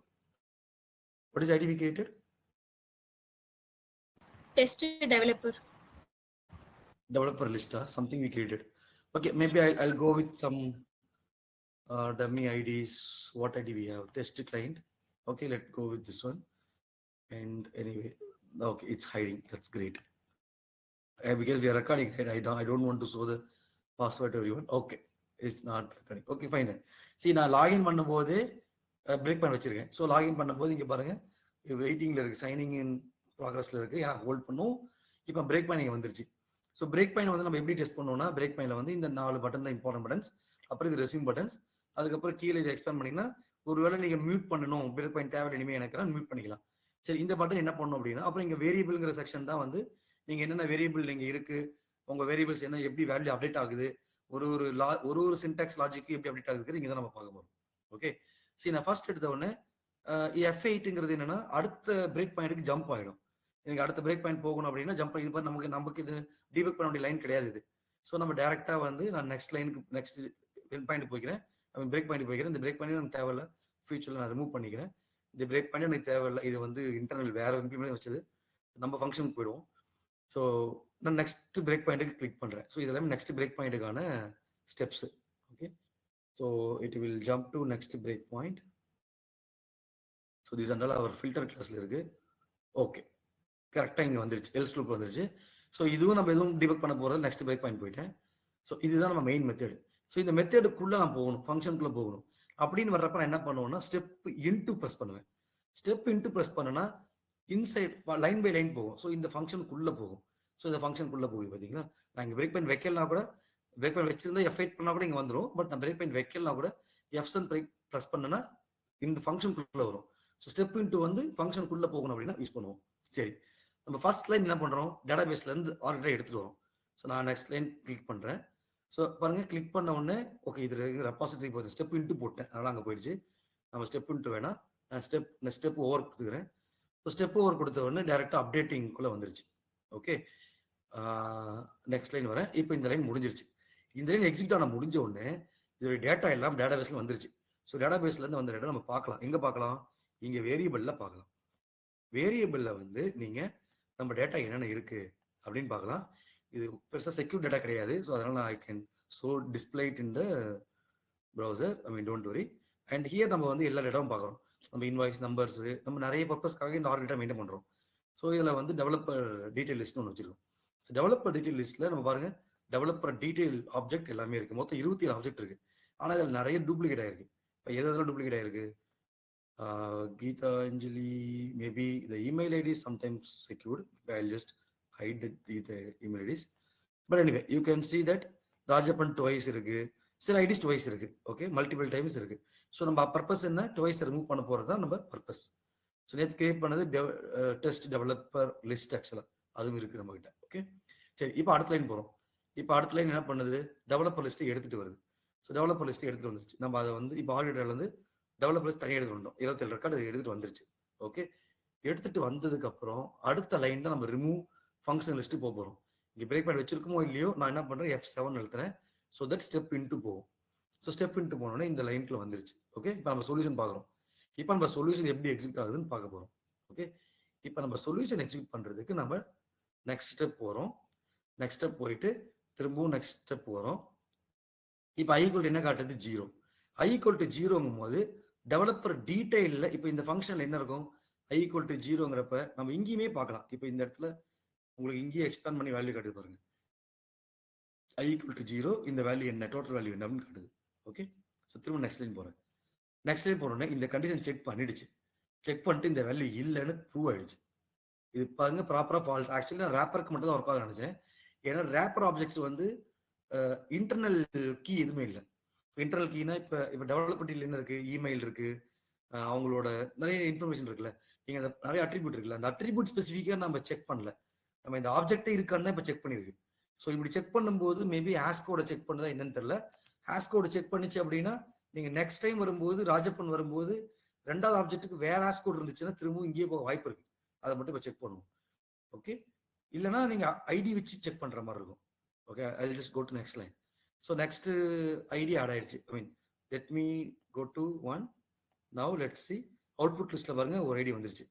What is ID we created? Test developer list, something we created. Okay, maybe I'll go with some dummy IDs. What ID we have? Test client. Okay, let's go with this one. And anyway, okay, it's hiding. That's great. Because we are recording, right? I don't want to show the password to everyone. Okay, it's not recording. Okay, fine. See, நான் login பண்ணும்போது break பண்ணி வச்சிருக்கேன். So login பண்ணும்போது இங்கே பாருங்க, வெயிட்டிங்ல இருக்கு, signing in ப்ராக்ரஸ்ல இருக்கு. ஏன்னா ஹோல்ட் பண்ணும். இப்போ பிரேக் பாயிண்ட் வந்துருச்சு. ஸோ பிரேக் பாயிண்ட் வந்து நம்ம எப்படி டெஸ்ட் பண்ணோம்னா, பிரேக் பாயிண்ட்ல வந்து இந்த 4 பட்டன் தான் இம்பார்ட்டன்ட் பட்டன்ஸ். அப்புறம் இது ரெஸ்யூம் பட்டன்ஸ். அதுக்கப்புறம் கீழே இதை எக்ஸ்பேண்ட் பண்ணீங்கன்னா, ஒருவேளை நீங்க மியூட் பண்ணணும், பிரேக் பாயிண்ட் தேவை இனிமே எனக்கு மியூட் பண்ணிக்கலாம். சரி, இந்த பட்டன் என்ன பண்ணணும் அப்படின்னா, அப்புறம் இங்க வேரியபிள்ங்கிற செக்ஷன் தான் வந்து நீங்க என்னென்ன வேரியபிள் நீங்க இருக்கு, உங்க வேரியபிள்ஸ் என்ன, எப்படி வேல்யூ அப்டேட் ஆகுது, ஒரு சின்டாக்ஸ் லாஜிக்கு எப்படி அப்டேட் ஆகுது, இங்க தான் நம்ம பார்க்க போறோம். ஓகே, சரி, நான் ஃபர்ஸ்ட் எடுத்த உடனே F8ங்கிறது என்னன்னா, அடுத்த பிரேக் பாயிண்ட்டுக்கு ஜம்ப் ஆயிடும். எனக்கு அடுத்த பிரேக் பாயிண்ட் போகணும் அப்படின்னா ஜம்ப், இது பார்த்து நமக்கு இது டீபக் பண்ண வேண்டிய லைன் கிடையாது இது. ஸோ நம்ம டேரக்டா வந்து நான் நெக்ஸ்ட் லைனுக்கு நெக்ஸ்ட் பாயிண்ட் போய்க்கிறேன், பிரேக் பாயிண்ட் போய்க்கிறேன். இந்த பிரேக் பாயிண்ட் எனக்கு தேவையில்ல, ஃபியூச்சர்ல நான் ரிமூவ் பண்ணிக்கிறேன். இந்த பிரேக் பாயிண்ட் எனக்கு தேவையில்லை, இது வந்து இன்டர்னல் வேற இம்ப்ளிமெண்ட் வச்சது, நம்ம ஃபங்க்ஷனுக்கு போயிடுவோம். ஸோ நான் நெக்ஸ்ட் பிரேக் பாயிண்ட்டுக்கு கிளிக் பண்றேன். ஸோ இதெல்லாம் நெக்ஸ்ட் பிரேக் பாயிண்ட்டுக்கான steps. Okay, so it will jump to next break point. So this until our filter கிளாஸ்ல இருக்கு. ஓகே, கரெக்டாக இங்கே வந்துருச்சு, எல்ஸ் லூப் வந்துருச்சு. ஸோ இதுவும் நம்ம எதுவும் டிபக் பண்ண போகிறது, நெக்ஸ்ட் பிரேக் பாயிண்ட் போயிட்டேன். ஸோ இதுதான் நம்ம மெயின் மெத்தட். ஸோ இந்த மெத்தடுக்குள்ள நான் போகணும், ஃபங்க்ஷனுக்குள்ள போகணும். அப்படின்னு வர்றப்ப நான் என்ன பண்ணுவேன்னா, ஸ்டெப் இன்டு ப்ரெஸ் பண்ணுவேன். ஸ்டெப் இன்டு ப்ரெஸ் பண்ணனா இன்சைட் லைன் பை லைன் போகும். ஸோ இந்த ஃபங்க்ஷனுக்குள்ள போகும். ஸோ இந்த ஃபங்க்ஷனுக்குள்ள போகுது பார்த்தீங்களா. நான் இங்கே பிரேக் பாயிண்ட் வைக்கலாம் கூட, பிரேக் பாயிண்ட் வச்சிருந்தா F8 பண்ணா கூட இங்கே வந்துடும். பட் நான் பிரேக் பாயிண்ட் வைக்கலாம் கூட F7 ப்ரெஸ் பண்ணனா இந்த ஃபங்க்ஷனுக்குள்ள வரும். ஸோ ஸ்டெப் இன்டு வந்து ஃபங்க்ஷனுக்குள்ள போகணும் அப்படின்னா யூஸ் பண்ணுவோம். சரி, நம்ம ஃபர்ஸ்ட் லைன் என்ன பண்றோம், டேட்டாபேஸ்ல இருந்து ஆர்டர் எடுத்துட்டு வரோம். ஸோ நான் நெக்ஸ்ட் லைன் கிளிக் பண்றேன். ஸோ பாருங்க, கிளிக் பண்ண உடனே ஓகே, இது ரெபாசிட்டரி போகுது. ஸ்டெப் இன்டு போட்டேன், அதனால அங்கே போயிடுச்சு. நம்ம ஸ்டெப் இன்டு வேணா, நான் ஸ்டெப் ஓவர் கொடுத்துக்கிறேன். ஸோ ஸ்டெப் ஓவர் கொடுத்த உடனே டேரக்டா அப்டேட்டிங்குள்ள வந்துருச்சு. ஓகே, நெக்ஸ்ட் லைன் வரேன். இப்போ இந்த லைன் முடிஞ்சிருச்சு. இந்த லைன் எக்ஸிக்யூட் ஆன முடிஞ்ச உடனே இதோட டேட்டா எல்லாம் டேட்டாபேஸ்ல வந்துருச்சு. ஸோ டேட்டாபேஸ்ல இருந்து வந்த டேட்டா நம்ம பார்க்கலாம். எங்க பார்க்கலாம், இங்க வேரியபிள்ல பார்க்கலாம். வேரியபிள்ல வந்து நீங்க நம்ம டேட்டா என்னென்ன இருக்கு அப்படின்னு பார்க்கலாம். இது பெருசாக செக்யூர் டேட்டா கிடையாது. ஸோ அதனால I can so display it in the browser. I mean don't worry. And here நம்ம வந்து எல்லா டேட்டாவும் பார்க்குறோம். நம்ம இன்வாய்ஸ் நம்பர்ஸ், நம்ம நிறைய பர்பஸ்க்காக இந்த ஆர்டர் டேட்டா மெயின்டைன் பண்ணுறோம். ஸோ இதில் வந்து டெவலப்பர் டீடைல் லிஸ்ட்னு ஒன்று வச்சிருக்கோம். ஸோ டெவலப்பர் டீடைல் லிஸ்ட்ல நம்ம பாருங்க, டெவலப்பர் டீடைல் ஆப்ஜெக்ட் எல்லாமே இருக்கு. மொத்தம் 27 ஆப்ஜெக்ட் இருக்கு. ஆனால் இதில் நிறைய டூப்ளிகேட் ஆயிருக்கு. இப்போ எதெல்லாம் டூப்ளிகேட் ஆயிருக்கு, Geeta Anjali, maybe the email ID is sometimes secured. I'll just hide the email IDs. But anyway, you can see that Rajapan twice irukku, sir IDs twice irukku. Okay, multiple times irukku. So நம்ம purpose என்ன, twice remove பண்ண போறது தான் நம்ம purpose. So நேத்து create பண்ணது test developer list, ஆக்சுவலா அதுவும் இருக்கு நம்ம கிட்ட. ஓகே, சரி, இப்போ அடுத்த லைன் போறோம். இப்போ அடுத்த லைன் என்ன பண்ணுது, டெவலப்பர் லிஸ்ட் எடுத்துட்டு வருது. ஸோ டெவலப்பர் லிஸ்ட் எடுத்துட்டு வந்துருச்சு. நம்ம அதை வந்து இப்போ ஆர்டர்ல இருந்து டெவலப்பர்ஸ் தனியாக எடுத்து வந்தோம். 27 ரெக்கார்டு எடுத்துட்டு வந்துருச்சு. ஓகே, எடுத்துட்டு வந்ததுக்கு அப்புறம் அடுத்த லைன் தான் நம்ம ரிமூவ் ஃபங்க்ஷன் லிஸ்ட் போக போறோம். இங்க பிரேக் பாயிண்ட் வச்சிருக்கோமோ இல்லையோ, நான் என்ன பண்றேன், F7 எழுத்துறேன். ஸோ தட் ஸ்டெப் இன்டு போகும். ஸோ ஸ்டெப் இன்டு போனோடனே இந்த லைனுக்குள்ள வந்துருச்சு. ஓகே, இப்போ நம்ம சொல்யூஷன் பார்க்குறோம். இப்போ நம்ம சொல்யூஷன் எப்படி எக்ஸிக்யூட் ஆகுதுன்னு பார்க்க போறோம். ஓகே, இப்போ நம்ம சொல்யூஷன் எக்ஸிக்யூட் பண்றதுக்கு நம்ம நெக்ஸ்ட் ஸ்டெப் போறோம். நெக்ஸ்ட் ஸ்டெப் போயிட்டு திரும்பவும் நெக்ஸ்ட் ஸ்டெப் வரும். இப்போ I = என்ன காட்டுது, 0. I = 0ங்கும் போது டெவலப்பர் டீடைல்ல இப்போ இந்த ஃபங்க்ஷன்ல என்ன இருக்கும், I = 0ங்கிறப்ப நம்ம இங்கேயுமே பார்க்கலாம். இப்போ இந்த இடத்துல உங்களுக்கு இங்கேயே எக்ஸ்பேண்ட் பண்ணி வேல்யூ காட்டுது பாருங்க. I = 0, இந்த வேல்யூ என்ன, டோட்டல் வேல்யூ என்னன்னு காட்டுது. ஓகே, ஸோ திரும்ப நெக்ஸ்ட் லைன் போறேன். நெக்ஸ்ட் லைன் போறோன்னே இந்த கண்டிஷன் செக் பண்ணிடுச்சு. செக் பண்ணிட்டு இந்த வேல்யூ இல்லைன்னு ப்ரூவ் ஆயிடுச்சு. இது பாருங்க, ப்ராப்பரா ஃபால்ஸ். ஆக்சுவலி நான் ரேப்பருக்கு மட்டும் தான் ஒர்க் ஆக நினைச்சேன். ஏன்னா ரேப்பர் ஆப்ஜெக்ட்ஸ் வந்து இன்டர்னல் கீ எதுவுமே இல்லை. இன்டர்னல் கீனா இப்போ டெவலப்பர் டீல் என்ன இருக்கு, இமெயில் இருக்கு, அவங்களோட நிறைய இன்ஃபர்மேஷன் இருக்குல்ல, நீங்க அந்த நிறைய அட்ரிபியூட் இருக்குல்ல, அந்த அட்ரிபியூட் ஸ்பெசிஃபிக்கா நம்ம செக் பண்ணல. நம்ம இந்த ஆப்ஜெக்டே இருக்கான்னு இப்போ செக் பண்ணிருக்கு. ஸோ இப்படி செக் பண்ணும்போது மேபி ஹேஷ்கோட செக் பண்ணதா என்னன்னு தெரியல. ஹேஷ்கோட செக் பண்ணிச்சு அப்படின்னா நீங்க நெக்ஸ்ட் டைம் வரும்போது, ராஜப்பன் வரும்போது ரெண்டாவது ஆப்ஜெக்ட்டுக்கு வேற ஹேஷ்கோட் இருந்துச்சுன்னா திரும்பவும் இங்கேயே போக வாய்ப்பு இருக்கு. அதை மட்டும் இப்போ செக் பண்ணுவோம். ஓகே, இல்லைன்னா நீங்க ஐடி வச்சு செக் பண்ற மாதிரி இருக்கும். Okay, I just go to next line. So next ID add ஆயிடுச்சு. I mean let me go to 1. Now let's see output லிஸ்ட்ல பாருங்க ஒரு ஐடி வந்துருச்சு.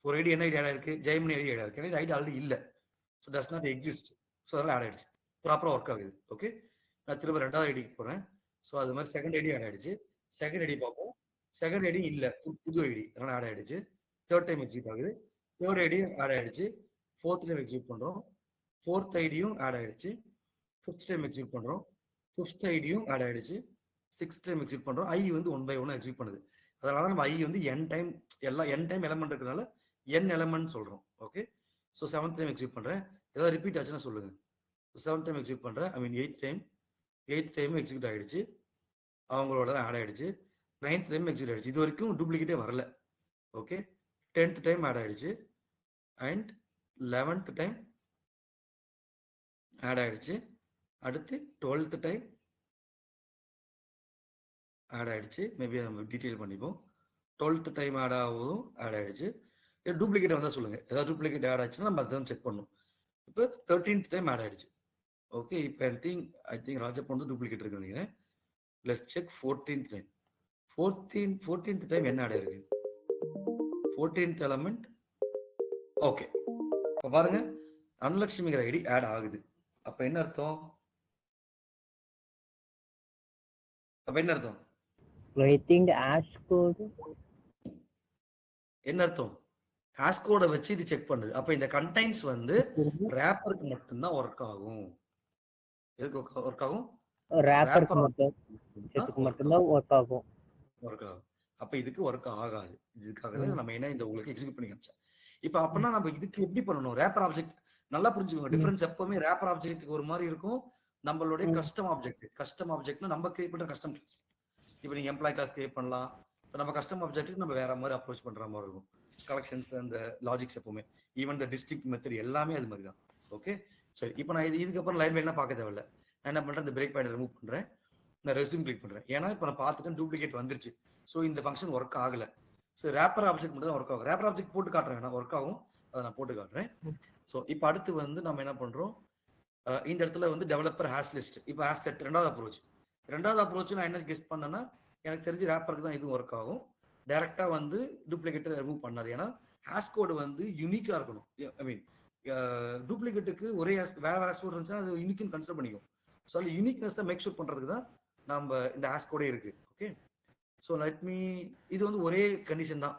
ஒரு ஐடி என்ன ஐடி ஆட் ஆயிருக்கு, ஜெயமணி ஐடி ஆட் ஆயிருக்கு. இந்த ஐடி ஆல்ரெடி இல்லை, so does not exist. So அதெல்லாம் ஆட் ஆயிடுச்சு, ப்ராப்பராக ஒர்க் ஆகுது. ஓகே, நான் திரும்ப ரெண்டாவது ஐடிக்கு போறேன். ஸோ அது மாதிரி செகண்ட் ஐடி ஆட் ஆயிடுச்சு. செகண்ட் ஐடி பார்ப்போம், செகண்ட் ஐடி இல்லை, புது ஐடி, அதனால ஆட் ஆயிடுச்சு. தேர்ட் டைம் எக்ஸிக்யூட் ஆகுது, தேர்ட் ஐடியும் ஆட் ஆயிடுச்சு. ஃபோர்த் டைம் எக்ஸிக்யூட் பண்றோம், ஃபோர்த் ஐடியும் ஆட் ஆயிடுச்சு. ஃபிஃப்த் டைம் எக்ஸிக்யூட் பண்றோம், ஃபிஃப்த் ஐடியும் ஆட் ஆயிடுச்சு. சிக்ஸ்த் டைம் எக்ஸிக்யூட் பண்றோம், ஐ வந்து 1 by 1 எக்ஸிக்யூட் பண்ணுது. அதனால நம்ம ஐ வந்து n டைம், எல்லாம் n டைம் எலமெண்ட் இருக்கிறதுனால n எலமெண்ட் சொல்றோம். Okay, so 7th time execute பண்றேன். ஏதாவது ரிப்பீட் ஆச்சுன்னா சொல்லுங்க. 7th டைம் எக்ஸிக்யூட் பண்றேன், ஐ மீன் 8th டைம் எக்ஸிக்யூட் ஆயிடுச்சு, அவங்களோட ஆட் ஆயிடுச்சு. 9th டைம் எக்ஸிக்யூட் ஆயிடுச்சு, இது வரைக்கும் டூப்ளிகேட்டே வரல. ஓகே, 10th டைம் ஆட் ஆயிடுச்சு அண்ட் 11th டைம் ஆட் ஆயிடுச்சு. அடுத்து 12th டைம் ஆட் ஆயிடுச்சு. மேபி நம்ம டீட்டெயில் பண்ணிப்போம். 12th டைம் ஆட் ஆகும், ஆட் ஆயிடுச்சு. டூப்ளிகேட் வந்தால் சொல்லுங்க, ஏதாவது டூப்ளிகேட் ஆட் ஆச்சுன்னா நம்ம அதை செக் பண்ணணும். இப்போ 13th டைம் ஆட் ஆயிடுச்சு. ஓகே, இப்போ ஐ திங்க் ராஜப்பா வந்து டூப்ளிகேட் இருக்குன்னு நினைக்கிறேன். Let's check 14th time. 14th time என்ன ஆட் ஆயிருக்கு, 14th எலமெண்ட். ஓகே, இப்போ பாருங்க அன்லட்சுமிங்கிற ஐடி ஆட் ஆகுது. அப்ப என்ன அர்த்தம், I think hash code. என்ன அர்த்தம், ஹாஷ் கோடை வச்சு இது செக் பண்ணுது. அப்ப இந்த கண்டைன்ஸ் வந்து ரேப்பருக்கு மட்டும்தான் ஒர்க் ஆகும். எதுக்கு ஒர்க் ஆகும், ரேப்பருக்கு மட்டும்தான் ஒர்க் ஆகும். அப்ப இதுக்கு ஒர்க் ஆகாது. இதுக்காக நம்ம என்ன இந்த உங்களுக்கு எக்ஸிக்யூட் பண்ணி காமிச்சேன். இப்ப அப்படின்னா நம்ம இதுக்கு எப்படி பண்ணணும், ரேப்பர் ஆப்ஜெக்ட் நல்லா புரிஞ்சுக்கோங்க. டிஃபரன்ஸ் எப்பவுமே ரேப்பர் ஆப்ஜெக்ட்டுக்கு ஒரு மாதிரி இருக்கும், நம்மளுடைய கஸ்டம் ஆப்ஜெக்ட்னா நம்ம கிரியேட் பண்ற கஸ்டம் கிளாஸ். இப்போ நீங்க எம்ப்ளாய் கிளாஸ் கிரியேட் பண்ணலாம். நம்ம கஸ்டம் ஆப்ஜெக்ட்டுக்கு நம்ம வேற மாதிரி அப்ரோச் பண்ற மாதிரி இருக்கும். கலெக்ஷன்ஸ் அந்த லாஜிக்ஸ் எப்பவுமே, ஈவன் இந்த டிஸ்ட்ரிக்ட் மெத்தட் எல்லாமே அது மாதிரி தான். ஓகே, சரி. இப்போ நான் இதுக்கப்புறம் லைன் பை லைனா பார்க்க தேவையில்ல. நான் என்ன பண்றேன், இந்த பிரேக் பாயிண்ட் ரிமூவ் பண்றேன், நான் ரெஸ்யூம் கிளிக் பண்றேன். ஏன்னா இப்போ நான் பார்த்துட்டேன் டூப்ளிகேட் வந்துருச்சு. ஸோ இந்த ஃபங்க்ஷன் ஒர்க் ஆகல. ஸோ ரேப்பர் ஆப்ஜெக்ட் மட்டும் தான் ஒர்க் ஆகும். ரேப்பர் ஆப்ஜெக்ட் போட்டு காட்டுறேன், நான் ஒர்க் ஆகும், அதை நான் போட்டு காட்டுறேன். ஸோ இப்போ அடுத்து வந்து நம்ம என்ன பண்றோம், இந்த இடத்துல வந்து டெவலப்பர் ஹேஸ் லிஸ்ட், இப்போ ஹேஸ் செட் ரெண்டாவது அப்ரோச் நான் என்ன கெஸ் பண்ணேன்னா, எனக்கு தெரிஞ்சு ரேப்பருக்கு தான் இதுவும் ஒர்க் ஆகும். டைரக்டா வந்து டூப்ளிகேட்டை ரிமூவ் பண்ணாது. ஏன்னா ஹேஷ் கோடு வந்து யூனிக்கா இருக்கணும். ஐ மீன் டூப்ளிகேட்டுக்கு ஒரே வேற ஹேஷ் கோட் இருந்துச்சுன்னா அது யூனிக்னு கன்சிடர் பண்ணிக்கும். ஸோ அதில் யூனிக்னஸை மேக் ஷூர் பண்றதுக்கு தான் நம்ம இந்த ஹேஷ் கோடே இருக்கு. ஓகே, ஸோ லெட் மீ, இது வந்து ஒரே கண்டிஷன் தான்,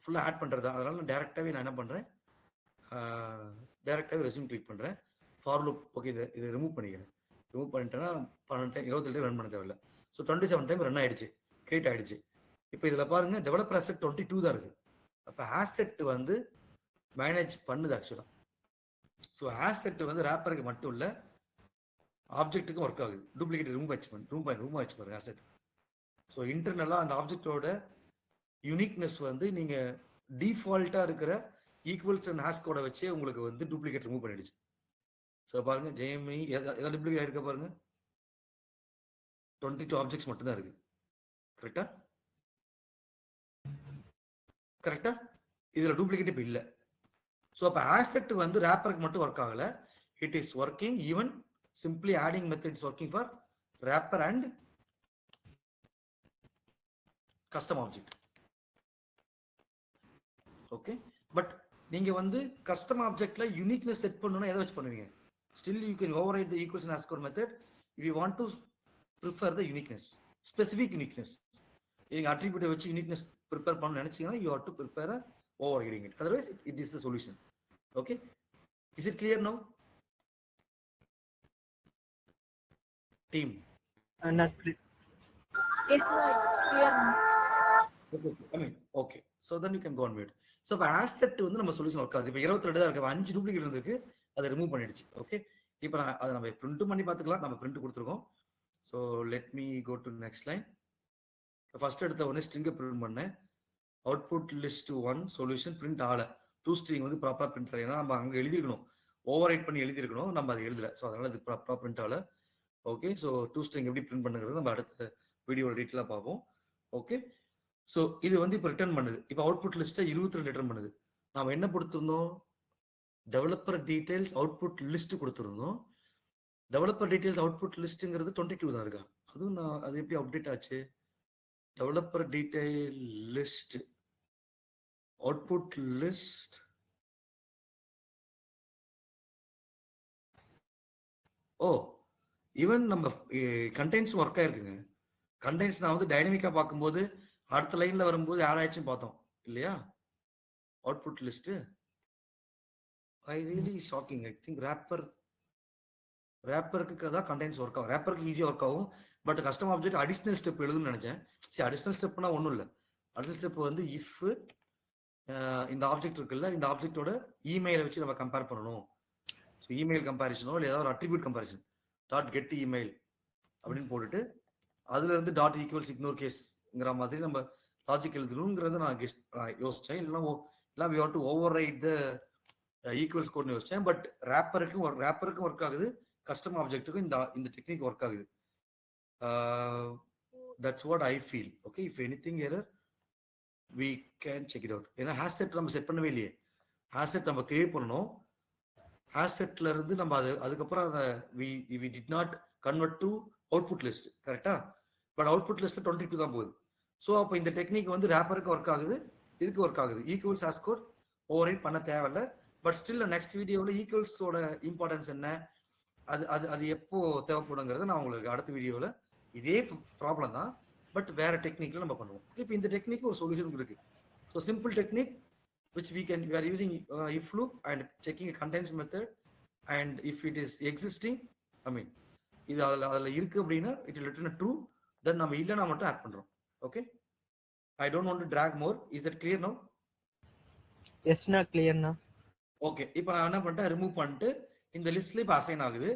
ஃபுல்லா ஆட் பண்றது. அதனால நான் டைரக்டாவே நான் என்ன பண்றேன், டைரக்டாவே ரெஸ்யூம் கிளிக் பண்றேன், ஃபார் லூப். ஓகே, இதை ரிமூவ் பண்ணிக்கிறேன். ரிமூவ் பண்ணிட்டேன்னா 12 டைம் 27 டைம் ரன் பண்ண தேவையில்லை. ஸோ 27 டைம் ரன் ஆயிடுச்சு, கிரியேட் ஆயிடுச்சு. இப்போ இதுல பாருங்க டெவலப்பர் அசெட் 22 தான் இருக்கு. அப்ப ஆசெட் வந்து மேனேஜ் பண்ணுது ஆக்சுவலா. ஸோ ஆசெட் வந்து ரேப்பருக்கு மட்டும் இல்ல, ஆப்ஜெக்ட்டுக்கும் ஒர்க் ஆகுது. டூப்ளிகேட் ரூம் ஆச்சு பாருங்க ஆசெட். ஸோ இன்டர்னலா அந்த ஆப்ஜெக்டோட யூனிக்னஸ் வந்து நீங்க டிஃபால்ட்டா இருக்கிற ஈக்குவல்ஸ் அண்ட் ஹேஷ் கோடை வச்சு உங்களுக்கு வந்து டூப்ளிகேட் ரிமூவ் பண்ணிடுச்சு. ஸோ பாருங்க ஜெயமணி ஏதாவது டூப்ளிகேட் ஆயிருக்க பாருங்க, 22 ஆப்ஜெக்ட்ஸ் மட்டும் தான் இருக்கு. கரெக்டா, இதுல டூப்ளிகேட் இப்ப இல்ல. சோ அப்ப ஆசெட் வந்து ரேப்பருக்கு மட்டும் ஒர்க் ஆகல, it is working even simply adding method is working for rapper and custom object. Okay, but நீங்க வந்து கஸ்டம் ஆப்ஜெக்ட்ல யூனிக்னஸ் செட் பண்ணனும்னா எதை வச்சு பண்ணுவீங்க, still you can override the equals and hash code method if you want to prefer the uniqueness, specific uniqueness. நீங்க attribute வச்சு uniqueness prepare பண்ணனும் நினைச்சீங்கன்னா you have to prepare a overriding it, otherwise it is the solution. Okay, is it clear now team? Not clear. Yes, no, it's clear now. Okay, I mean okay, so then you can go on mute. So இப்ப asset வந்து நம்ம solution work ஆகுது. இப்ப 22 தான் இருக்கு, 5 duplicate இருந்திருக்கு, அதை remove பண்ணிடுச்சு. ஓகே, இப்போ நான் அதை நம்ம பிரிண்ட் பண்ணி பார்த்துக்கலாம். நம்ம பிரிண்ட் கொடுத்துருக்கோம். So let me go to next line. First எடுத்த உடனே ஸ்ட்ரிங்கை பிரிண்ட் பண்ணேன். அவுட்புட் லிஸ்ட் 1 சொல்யூஷன் பிரிண்ட் ஆகல. 2 ஸ்ட்ரிங் வந்து ப்ராப்பரா பிரிண்ட் ஆகல, ஏன்னா நம்ம அங்கே எழுதிருக்கணும், ஓவர் ரைட் பண்ணி எழுதிருக்கணும், நம்ம அதை எழுதல. ஸோ அதனால இது ப்ராப்பரா பிரிண்ட் ஆகல. ஓகே, ஸோ 2 ஸ்ட்ரிங் எப்படி பிரிண்ட் பண்ணுங்கிறது நம்ம அடுத்த வீடியோ டீட்டெயிலாக பார்ப்போம். ஓகே, ஸோ இது வந்து இப்போ ரிட்டர்ன் பண்ணுது. இப்போ அவுட்புட் லிஸ்ட்டை 22 ரிட்டர்ன் பண்ணுது. நாம என்ன கொடுத்துருந்தோம், டெவலப்பர் டீடைல்ஸ் அவுட்புட் லிஸ்ட் கொடுத்துருந்தோம். டெவலப்பர் டீடைல்ஸ் அவுட்புட் லிஸ்ட்ங்கிறது 22 தான் இருக்கா, அதுவும் நான் அது எப்படி அப்டேட் ஆச்சு? Developer detail list, output list. Oh, even நம்ம கண்டென்ட்ஸ் ஒர்க் ஆயிருக்குங்க. கண்டென்ட்ஸ் நான் வந்து டைனமிக்கா பார்க்கும்போது அடுத்த லைன்ல வரும்போது யார் ஆயிடுச்சுன்னு பார்த்தோம் இல்லையா? Output list. I really shocking. I think ரேப்பருக்கு தான் கண்டென்ட்ஸ் ஒர்க் ஆகும். ரேப்பருக்கு ஈஸியாக ஒர்க் ஆகும். But custom object additional step எழுதுன்னு நினைச்சேன். சரி, அடிஷனல் ஸ்டெப்னா ஒன்றும் இல்லை. அடிஷனல் ஸ்டெப் வந்து இஃப் இந்த ஆப்ஜெக்ட் இருக்குல்ல, இந்த ஆப்ஜெக்டோட இமெயிலை வச்சு நம்ம கம்பேர் பண்ணணும். ஸோ இமெயில் கம்பேரிசனோ இல்லை ஏதாவது ஒரு attribute comparison, dot get email அப்படின்னு போட்டுட்டு அதுல இருந்து டாட் ஈக்குவல்ஸ் இக்னோர் கேஸ்ங்கிற மாதிரி நம்ம லாஜிக் எழுதணுங்கிறத நான் யோசிச்சேன். இல்லைன்னா we have to override the equals கோட்னு யோசிச்சேன். பட் ரேப்பருக்கும் ஒர்க் ஆகுது, கஸ்டம் ஆப்ஜெக்ட்டுக்கும் இந்த டெக்னிக் ஒர்க் ஆகுது. That's what I feel. Okay, if anything error we can check it out. ஏன்னா ஹேஷ் செட் நம்ம செட் பண்ணவே இல்லையே. ஹேஷ் செட் நம்ம கிரியேட் பண்ணணும். ஹேஷ் செட்ல இருந்து நம்ம அதுக்கப்புறம் அதை we did not convert to output list. கரெக்டா? பட் அவுட்புட் லிஸ்ட்ல 22 தான் போகுது. ஸோ அப்போ இந்த டெக்னிக் வந்து ரேப்பருக்கு ஒர்க் ஆகுது, இதுக்கு ஒர்க் ஆகுது. Equals hash code override பண்ண தேவையில்லை. பட் ஸ்டில் நெக்ஸ்ட் வீடியோவில் ஈக்குவல்ஸோட இம்பார்ட்டன்ஸ் என்ன, அது எப்போ தேவைப்படுங்கிறத நான் உங்களுக்கு அடுத்த வீடியோவில் இதே ப்ராப்ளம் தான் பட் வேற டெக்னிக்ல நம்ம பண்ணுவோம். இப்போ இந்த டெக்னிக் ஒரு சொல்யூஷன் இருக்கு. So simple technique which we are using if loop and checking a contents method, and if it is existing, I mean இது அதுல இருக்கு அப்படின்னா it will return a true, then நம்ம இல்லைன்னா மட்டும் ஆட் பண்றோம். Okay, I don't want to drag more. Is that clear now? Yes na, clear na. Okay, இப்போ நான் என்ன பண்ணிட்டேன், ரிமூவ் பண்ணிட்டு இந்த லிஸ்ட்ல இப்போ அசைன் ஆகுது.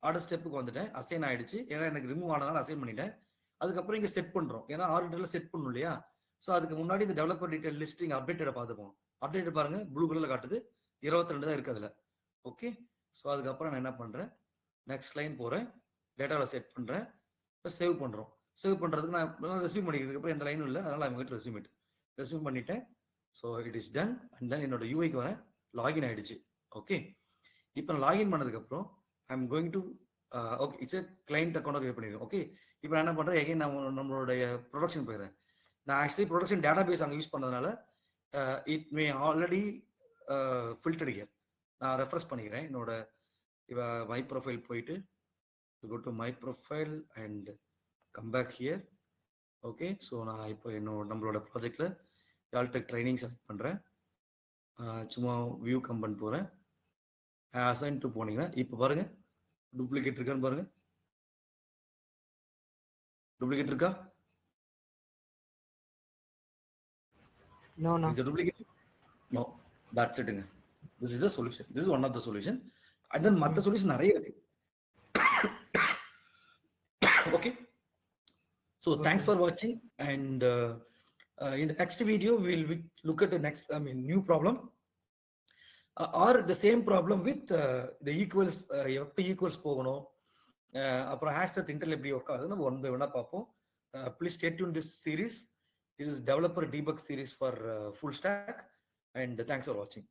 அடுத்த ஸ்டெப்புக்கு வந்துட்டேன், அசைன் ஆயிடுச்சு. ஏன்னா எனக்கு ரிமூவ் ஆனதால அசைன் பண்ணிட்டேன். அதுக்கப்புறம் இங்க செட் பண்றோம், ஏன்னா ஆர்டர்ல செட் பண்ணும் இல்லையா? ஸோ அதுக்கு முன்னாடி இந்த டெவலப்பர் டீடைல் லிஸ்டிங் அப்டேட்டை பார்த்துப்போம். அப்டேட் பாருங்க, ப்ளூ கலர்ல காட்டுது, 22 தான் இருக்கு அதுல. ஓகே, ஸோ அதுக்கப்புறம் நான் என்ன பண்றேன், நெக்ஸ்ட் லைன் போறேன், டேட்டாவை செட் பண்றேன், சேவ் பண்றோம். சேவ் பண்றதுக்கு நான் ரெஸ்யூம் பண்ணிக்கிறதுக்கு அப்புறம் எந்த லைனும் இல்லை, அதனால அவங்க கிட்ட ரெஸ்யூம் பண்ணிட்டேன். So it is done. And then என்னோட யூஐக்கு வரேன், லாகின் ஆயிடுச்சு. ஓகே, இப்போ நான் லாகின் பண்ணதுக்கு அப்புறம் I am going to okay it's client account create பண்ணிருக்கேன். ஓகே, இப்போ நான் என்ன பண்றேன், எகைன் நம்மளுடைய ப்ரொடக்ஷன் போயிடுறேன். நான் ஆக்சுவலி ப்ரொடக்ஷன் டேட்டா பேஸ் அங்கே யூஸ் பண்ணதுனால it may already filtered here. நான் ரெஃப்ரெஷ் பண்ணிக்கிறேன் என்னோட மை ப்ரொஃபைல் போயிட்டு go to my profile and come back here. Okay, so நான் இப்போ நம்மளோட ப்ராஜெக்ட்ல ஆல்டெக் ட்ரைனிங் செலக்ட் பண்றேன். சும்மா வியூ கம்பன் போறேன், அசைன் டு போனீங்கன்னா இப்போ பாருங்க டூப்ளிகேட் இருக்கான்னு பாருங்க. டூப்ளிகேட் இருக்கா? No no. Is the duplicate? No, that's it. This is the solution. This is one of the solution. And then மற்ற சொல்யூஷன் நிறைய இருக்கு. Okay, so thanks for watching, and in the next video we'll look at the next new problem or the same problem with the equals. எப்ப equals போகணும், அப்புறம் hash set இன்டர்ல எப்படி work ஆகுது நம்ம one by ஒன்னா பார்ப்போம். Please stay tuned this series. This is developer debug series for full stack, and thanks for watching.